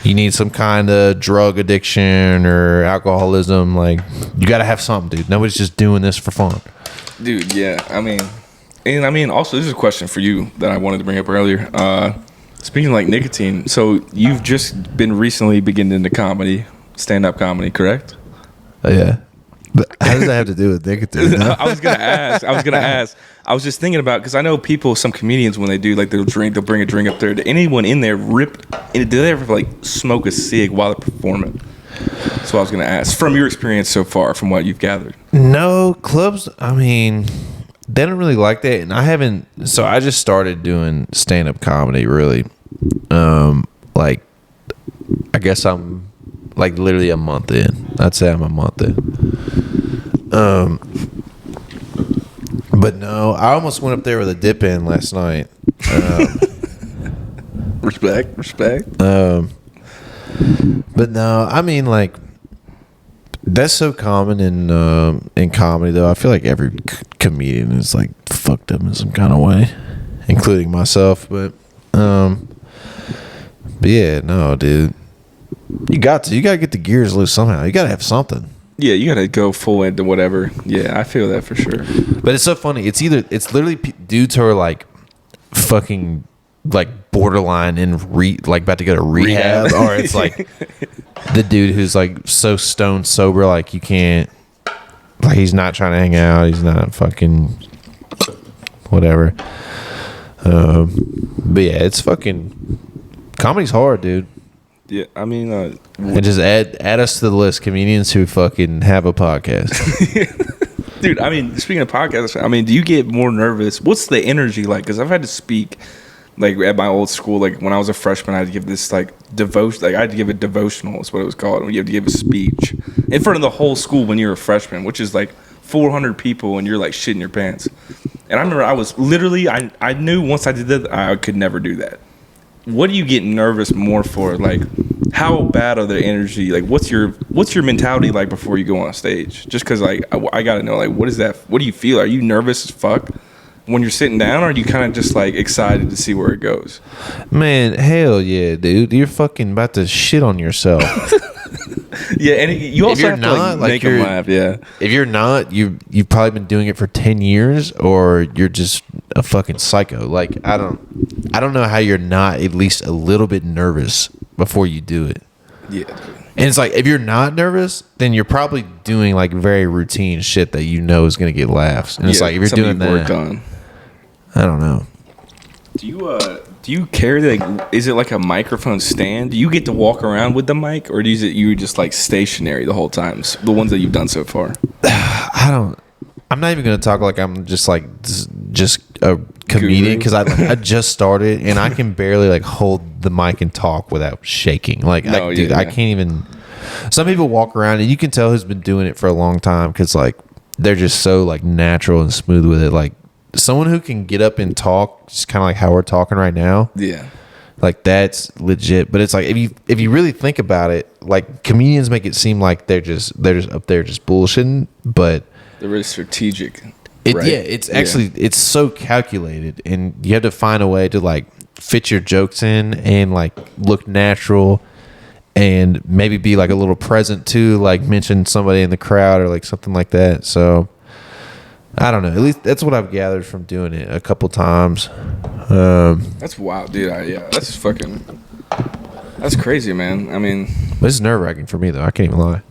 You need some kind of drug addiction or alcoholism. Like, you got to have something, dude. Nobody's just doing this for fun. Dude, yeah. Also, this is a question for you that I wanted to bring up earlier. Speaking of, like, nicotine, so you've just been recently beginning into comedy, stand-up comedy, correct? Yeah. But how does that have to do with nicotine? I was gonna ask. I was just thinking about, because I know some comedians, when they do, like, they'll bring a drink up there. Did anyone in there did they ever, like, smoke a cig while they're performing? That's what I was gonna ask. From your experience so far, from what you've gathered. No, clubs, I mean, they don't really like that. And I just started doing stand-up comedy, really. Like, I guess I'm like literally a month in. I'd say I'm a month in. But no, I almost went up there with a dip in last night. Respect. But no, I mean, like, that's so common in comedy, though. I feel like every comedian is like fucked up in some kind of way, including myself. But yeah, no, dude, you gotta get the gears loose somehow. You gotta have something. Yeah, you gotta go full into whatever. Yeah, I feel that for sure. But it's so funny. It's literally dudes who are like fucking like borderline in like about to go to rehab. Or it's like the dude who's like so stone sober, like you can't, like he's not trying to hang out, he's not fucking whatever. But yeah, it's fucking comedy's hard, dude. Yeah, I mean, and just add us to the list, comedians who fucking have a podcast. Dude, I mean, speaking of podcasts, I mean, do you get more nervous? What's the energy like? Because I've had to speak, like, at my old school, like, when I was a freshman, I had to give this, like, devotion, like, I had to give a devotional, is what it was called, when you have to give a speech in front of the whole school when you're a freshman, which is, like, 400 people, and you're, like, shitting your pants. And I remember I was literally, I knew once I did that, I could never do that. What do you get nervous more for? Like, how bad are the energy? Like, what's your mentality like before you go on stage? Just because, like, I gotta know, like, what is that? What do you feel? Are you nervous as fuck when you're sitting down, or are you kind of just like excited to see where it goes? Man, hell yeah, dude! You're fucking about to shit on yourself. Yeah, and you also have to like make them laugh. Yeah, if you're not, you've probably been doing it for 10 years, or you're just a fucking psycho. Like, I don't know how you're not at least a little bit nervous before you do it. Yeah. And it's like, if you're not nervous, then you're probably doing like very routine shit that you know is going to get laughs. And it's like, if you're doing that, I don't know. Do you carry, like, is it like a microphone stand? Do you get to walk around with the mic, or is it you just like stationary the whole time? The ones that you've done so far. I'm not even going to talk like I'm just like just a comedian, because I just started and I can barely like hold the mic and talk without shaking. Like, I can't even. Some people walk around and you can tell who's been doing it for a long time, because like they're just so like natural and smooth with it. Like, someone who can get up and talk, just kind of like how we're talking right now. Yeah. Like, that's legit. But it's like, if you really think about it, like, comedians make it seem like they're just up there just bullshitting, but they're really strategic. Right? Yeah, it's actually it's so calculated, and you have to find a way to like fit your jokes in and like look natural, and maybe be like a little present too, like mention somebody in the crowd or like something like that. So I don't know. At least that's what I've gathered from doing it a couple times. That's wild, dude. That's crazy, man. I mean, but it's nerve-wracking for me, though. I can't even lie.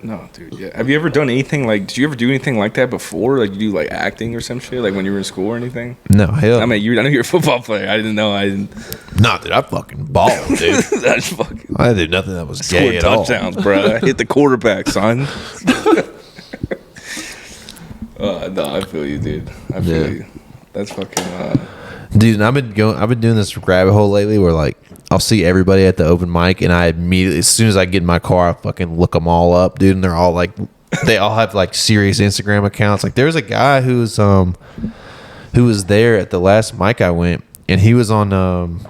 No, dude. Yeah. Have you ever done anything like? Did you ever do anything like that before? Like, you do like acting or some shit, like when you were in school or anything? No, hell. I mean, I know you're a football player. I didn't know. Nah, dude. I fucking balled, dude. I did nothing that was gay at all. Touchdowns, bro. I hit the quarterback, son. No, I feel you, dude. I feel you. That's fucking. Dude, and I've been doing this rabbit hole lately where like I'll see everybody at the open mic, and I immediately, as soon as I get in my car, I fucking look them all up, dude, and they're all like, they all have like serious Instagram accounts. Like, there's a guy who was there at the last mic I went, and he was on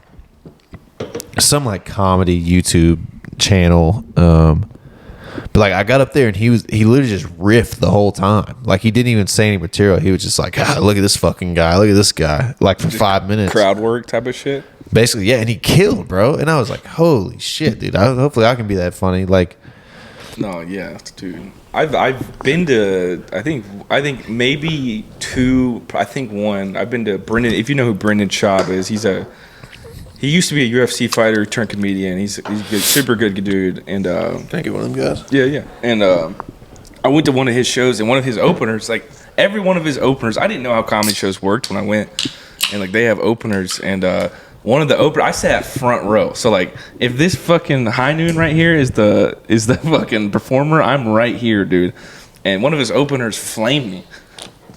some like comedy YouTube channel. But like, I got up there and he literally just riffed the whole time. Like, he didn't even say any material. He was just like, look at this fucking guy. Look at this guy. Like, for 5 minutes. Crowd work type of shit. Basically, yeah. And he killed, bro. And I was like, holy shit, dude. Hopefully I can be that funny. Like, no, yeah, dude. I've been to, I think maybe two, I think one. I've been to Brendan. If you know who Brendan Schaub is, he used to be a UFC fighter turned comedian. He's good, super good dude. And thank you, one of them guys. Yeah. And I went to one of his shows, and one of his openers, like every one of his openers, I didn't know how comedy shows worked when I went, and like they have openers, and one of the I sat front row. So like, if this fucking High Noon right here is the fucking performer, I'm right here, dude. And one of his openers flamed me.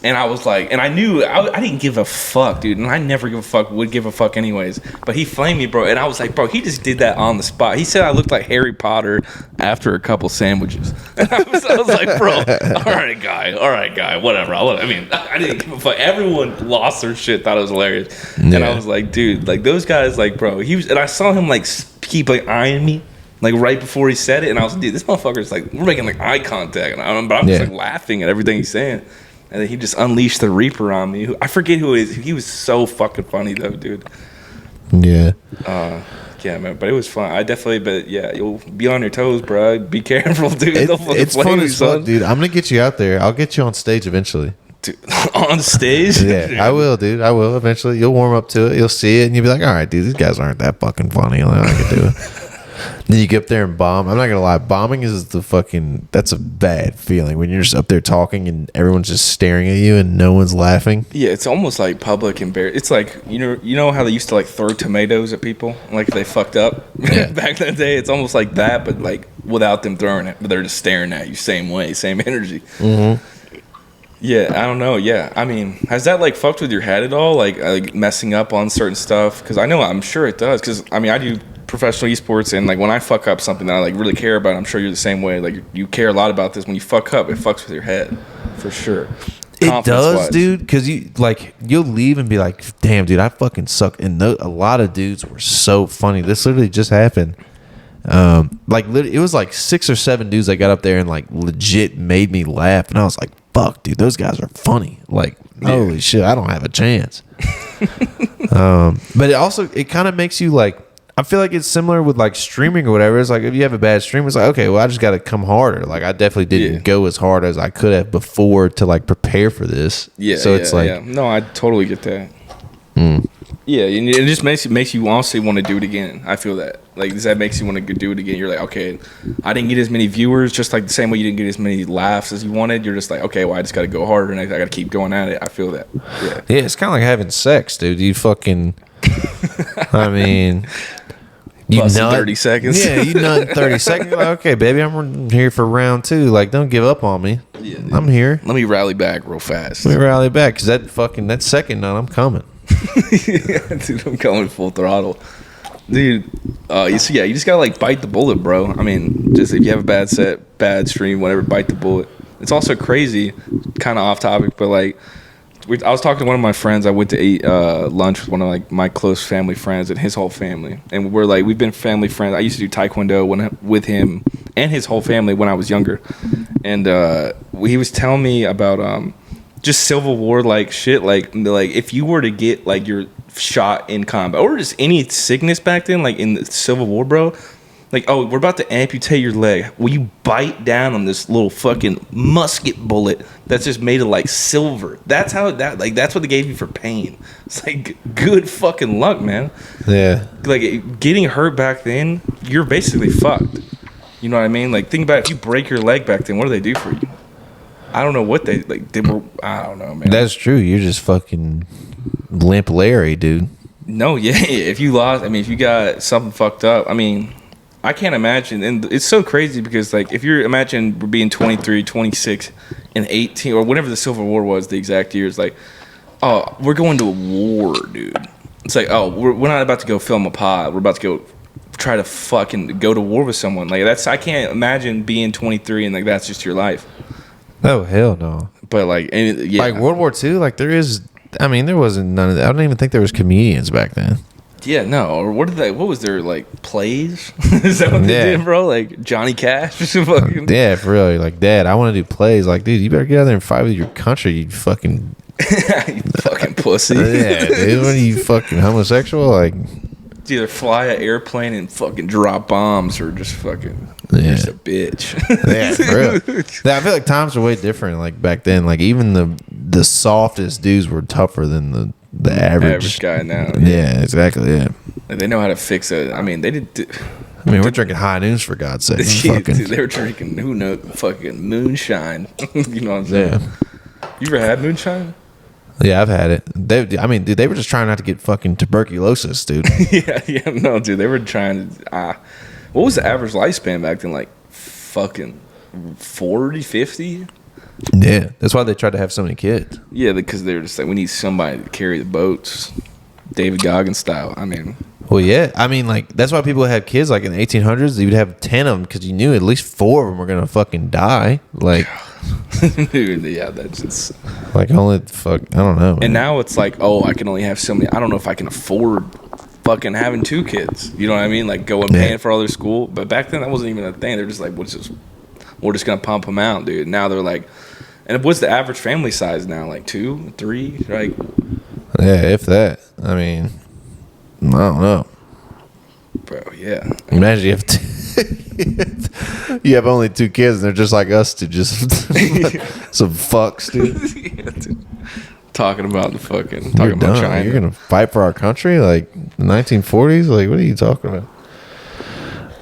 And I was like, and I knew I didn't give a fuck, dude. And I never would give a fuck anyways. But he flamed me, bro. And I was like, bro, he just did that on the spot. He said I looked like Harry Potter after a couple sandwiches. And I was like, bro, all right, guy, whatever. I mean, I didn't give a fuck. Everyone lost their shit, thought it was hilarious. Yeah. And I was like, dude, like those guys, like, bro, and I saw him like keep like eyeing me. Like right before he said it, and I was like, dude, this motherfucker's like, we're making like eye contact, but I'm just like laughing at everything he's saying. And then he just unleashed the Reaper on me. I forget who it is. He was so fucking funny though, dude. Yeah. Yeah, man. But it was fun. But yeah, you'll be on your toes, bro. Be careful, dude. It's fun as fuck, dude. I'm gonna get you out there. I'll get you on stage eventually. Dude, on stage? Yeah, I will, dude. I will eventually. You'll warm up to it. You'll see it, and you'll be like, all right, dude, these guys aren't that fucking funny. Like, I can do it. Then you get up there and bomb. I'm not gonna lie, bombing is that's a bad feeling when you're just up there talking and everyone's just staring at you and no one's laughing. Yeah, it's almost like public embarrassment. It's like you know how they used to like throw tomatoes at people, like if they fucked up back in the day. It's almost like that, but like without them throwing it, but they're just staring at you, same way, same energy. Mm-hmm. Yeah, I don't know. Yeah, I mean, has that like fucked with your head at all? Like messing up on certain stuff? Because I'm sure it does. Because I mean, I do professional esports, and like when I fuck up something that I like really care about, I'm sure you're the same way. Like you care a lot about this. When you fuck up, it fucks with your head for sure. It does, dude. Because you'll leave and be like, damn, dude, I fucking suck. And a lot of dudes were so funny. This literally just happened. It was like 6 or 7 dudes that got up there and like legit made me laugh, and I was like, fuck, dude, those guys are funny. Like, holy shit, I don't have a chance. But it kind of makes you like, I feel like it's similar with like streaming or whatever. It's like if you have a bad stream, it's like, okay, well, I just got to come harder. Like I definitely didn't go as hard as I could have before to like prepare for this. Yeah. So it's like, no, I totally get that. Mm. Yeah, and it just makes you honestly want to do it again. I feel that. Like, that makes you want to do it again. You're like, okay, I didn't get as many viewers, just like the same way you didn't get as many laughs as you wanted. You're just like, okay, well, I just got to go harder, and I got to keep going at it. I feel that. Yeah, it's kind of like having sex, dude. You fucking, I mean, you nut in 30 seconds. Yeah, you nut in 30 seconds. You're like, okay, baby, I'm here for round 2. Like, don't give up on me. Yeah, I'm here. Let me rally back real fast. Let me rally back, because that second nut, I'm coming. Yeah, dude, I'm going full throttle, dude. You just gotta like bite the bullet, bro. I mean, just if you have a bad set, bad stream, whatever, bite the bullet. It's also crazy, kind of off topic, but like, I was talking to one of my friends. I went to eat lunch with one of like my close family friends and his whole family, and we've been family friends. I used to do taekwondo with him and his whole family when I was younger, and he was telling me about just Civil War like shit, like if you were to get like your shot in combat or just any sickness back then, like in the Civil War, bro, like, oh, we're about to amputate your leg. Will you bite down on this little fucking musket bullet that's just made of like silver? That's that's what they gave you for pain. It's like good fucking luck, man. Yeah. Like getting hurt back then, you're basically fucked. You know what I mean? Like think about it, if you break your leg back then, what do they do for you? I don't know what they were. I don't know, man. That's true. You're just fucking limp Larry, dude. No, yeah. If you lost, I mean, if you got something fucked up, I mean, I can't imagine. And it's so crazy because, like, if you're imagine being 23, 26, and 18, or whenever the Civil War was, the exact years, like, oh, we're going to a war, dude. It's like, oh, we're not about to go film a pod. We're about to go try to fucking go to war with someone. Like, I can't imagine being 23 and, like, that's just your life. Oh, hell no. But like, yeah. Like World War II, like there wasn't none of that. I don't even think there was comedians back then. Yeah, no. Or what was their like plays? Is that what they did, bro? Like Johnny Cash? Yeah, for real. Like, Dad, I want to do plays. Like, dude, you better get out there and fight with your country, you fucking you fucking pussy. Yeah, dude. What are you, fucking homosexual? Like, it's either fly an airplane and fucking drop bombs or just fucking just a bitch. Yeah, for real. Yeah, I feel like times are way different. Like back then, like even the softest dudes were tougher than the average guy now. Yeah, exactly. Yeah, like they know how to fix it. I mean, they did. I mean, we're drinking High Noons for God's sake. Yeah, dude, they were drinking who knows fucking moonshine. You know what I'm saying? Yeah. You ever had moonshine? Yeah, I've had it. Dude, they were just trying not to get fucking tuberculosis, dude. yeah, no, dude, they were trying to. What was the average lifespan back then? Like, fucking 40, 50? Yeah, that's why they tried to have so many kids. Yeah, because they were just like, we need somebody to carry the boats, David Goggins style. I mean, well, yeah, I mean, like that's why people had kids. Like in the 1800s, you'd have 10 of them because you knew at least 4 of them were gonna fucking die. Like, dude, yeah, that's just like only fuck. I don't know. Man. And now it's like, oh, I can only have so many. I don't know if I can afford fucking having 2 kids. You know what I mean? Like going paying for all their school. But back then that wasn't even a thing. They're just like, we're just gonna pump them out, dude. Now they're like, and what's the average family size now? Like 2, 3, like? Yeah, if that. I mean, I don't know. Bro, yeah. Imagine you have you have only 2 kids and they're just like us, to just some fucks, dude. Yeah, dude. Talking about China. You're gonna fight for our country, like the 1940s. Like, what are you talking about?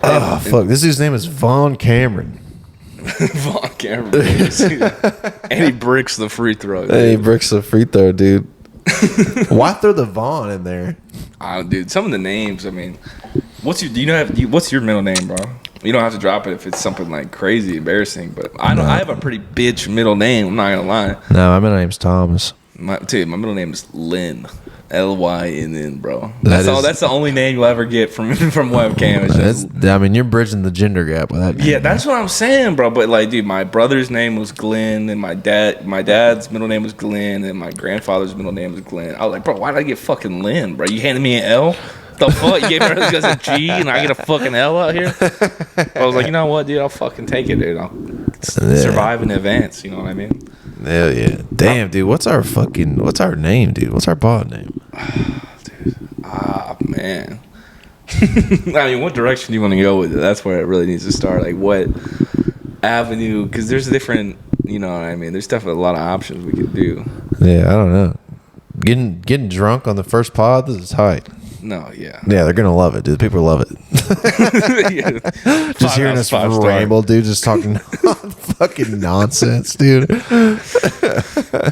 Oh fuck! This dude's name is Vaughn Cameron. Vaughn Cameron, and he bricks the free throw. Dude. And he bricks the free throw, dude. Why throw the Vaughn in there? Dude, some of the names. I mean, what's your middle name, bro? You don't have to drop it if it's something like crazy embarrassing. But I have a pretty bitch middle name. I'm not gonna lie. No, my middle name's Thomas. My middle name is Lynn. Lynn, bro. That's the only name you'll ever get from webcam. I mean, you're bridging the gender gap with that. Yeah, that's what I'm saying, bro. But like, dude, my brother's name was Glenn, and my dad's middle name was Glenn, and my grandfather's middle name was Glenn. I was like, bro, why did I get fucking Lynn, bro? You handed me an L? The fuck? You gave me those guys a G, and I get a fucking L out here? I was like, you know what, dude? I'll fucking take it, dude. I'll survive in advance. You know what I mean? Hell yeah. Damn, dude. What's our name, dude? What's our pod name? Dude. Man. I mean, what direction do you want to go with it? That's where it really needs to start. Like, what avenue? Because there's different, you know what I mean? There's definitely a lot of options we could do. Yeah, I don't know. Getting drunk on the first pod, this is tight. No, yeah. Yeah, they're going to love it, dude. People love it. Yeah. Just hearing us ramble, dude, just talking fucking nonsense, dude.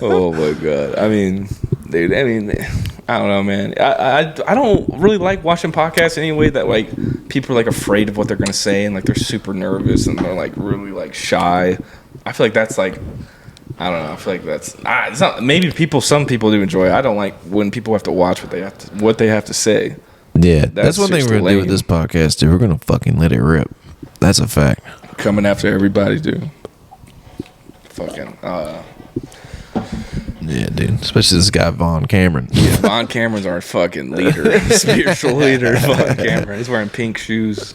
Oh, my God. I mean, dude, I don't know, man. I don't really like watching podcasts anyway that, like, people are, like, afraid of what they're going to say and, like, they're super nervous and they're, like, really, like, shy. I feel like that's, like... I don't know. I feel like that's it's not. Maybe some people do enjoy it. I don't like when people have to watch what they have to say. Yeah, that's one thing we're gonna do with this podcast, dude. We're gonna fucking let it rip. That's a fact. Coming after everybody, dude. Fucking. Yeah, dude. Especially this guy Vaughn Cameron. Yeah, Vaughn Cameron's our fucking leader, spiritual leader. Vaughn Cameron. He's wearing pink shoes.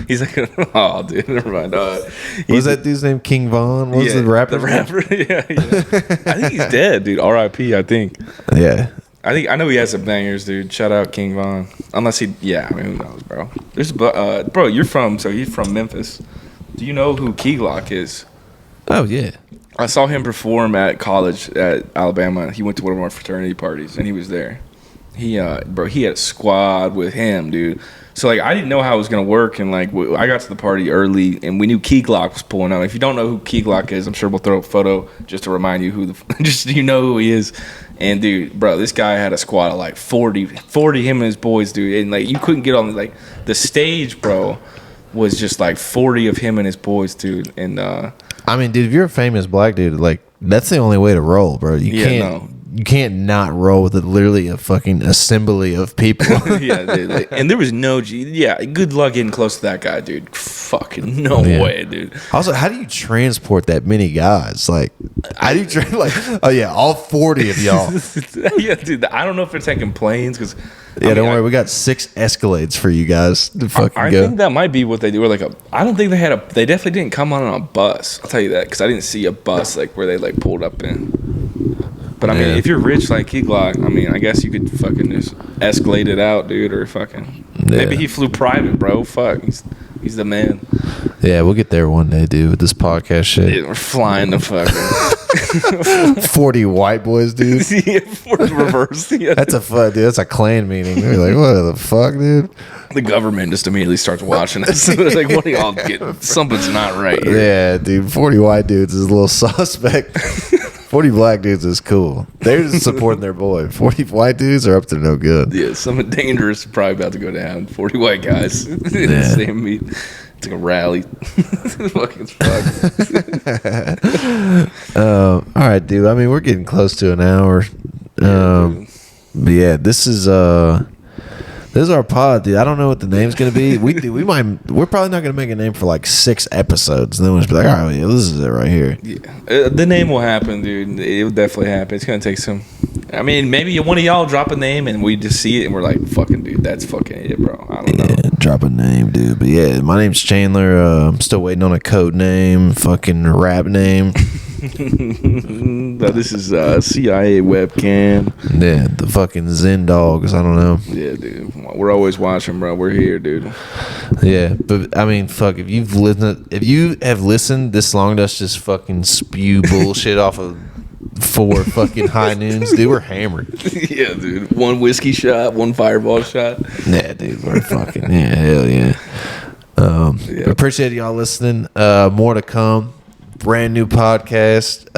He's like, oh, dude, never mind. Was that dude's name King Von? What was the rapper? The rapper. Yeah. I think he's dead, dude. R.I.P. I think. Yeah. I know he has some bangers, dude. Shout out King Von. Unless who knows, bro? Bro, he's from Memphis. Do you know who Key Glock is? Oh yeah. I saw him perform at college at Alabama. He went to one of our fraternity parties, and he was there. He had a squad with him, dude. So, like, I didn't know how it was going to work, and, like, I got to the party early, and we knew Key Glock was pulling up. If you don't know who Key Glock is, I'm sure we'll throw a photo just to remind you you know who he is. And, dude, bro, this guy had a squad of, like, 40 him and his boys, dude. And, like, you couldn't get on, like, the stage, bro, was just, like, 40 of him and his boys, dude. And, I mean, dude, if you're a famous black dude, like, that's the only way to roll, bro. You can't not roll with literally a fucking assembly of people. Yeah, dude. Like, and there was no good luck getting close to that guy, dude. Fucking no way, dude. Also, how do you transport that many guys? Like, how do you oh yeah, all 40 of y'all. Yeah, dude. I don't know if they're taking planes because. Yeah, don't worry. We got 6 Escalades for you guys to fucking I go. think that might be what they do. Or I don't think they definitely didn't come on a bus. I'll tell you that because I didn't see a bus like where they like pulled up in. But I mean, if you're rich like Key Glock, I mean, I guess you could fucking just escalate it out, dude, or fucking. Yeah. Maybe he flew private, bro. Fuck, he's the man. Yeah, we'll get there one day, dude, with this podcast shit. Yeah, we're flying the fucking. 40 white boys, dude. Yeah, 40 reverse. Yeah, that's a fun, dude. That's a Klan meeting. They're like, what the fuck, dude? The government just immediately starts watching us. They're like, what are y'all getting? Something's not right here. Yeah, dude. 40 white dudes is a little suspect. 40 black dudes is cool. They're just supporting their boy. 40 white dudes are up to no good. Yeah, something dangerous is probably about to go down. 40 white guys in the same meet. It's like a rally. Fucking fuck. All right, dude. I mean, we're getting close to an hour. But yeah, this is our pod, dude. I don't know what the name's gonna be. We're probably not gonna make a name for like 6 episodes, and then we'll just be like, all right, yeah, this is it right here. Yeah, the name will happen, dude. It will definitely happen. It's gonna take some. I mean, maybe one of y'all drop a name and we just see it and we're like, fucking dude, that's fucking it, bro. I don't know. Drop a name, dude. But yeah, my name's Chandler. I'm still waiting on a code name, fucking rap name. This is CIA webcam. Yeah, the fucking Zen dogs. I don't know. Yeah, dude. We're always watching, bro. We're here, dude. Yeah, but I mean, fuck. If you have listened this long to us just fucking spew bullshit off of 4 fucking high noons, dude, we're hammered. Yeah, dude. 1 whiskey shot, 1 fireball shot. Yeah, dude, we're fucking hell yeah. Appreciate y'all listening. More to come. Brand new podcast.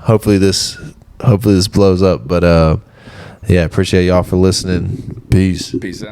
Hopefully this blows up. But yeah, appreciate y'all for listening. Peace. Peace out.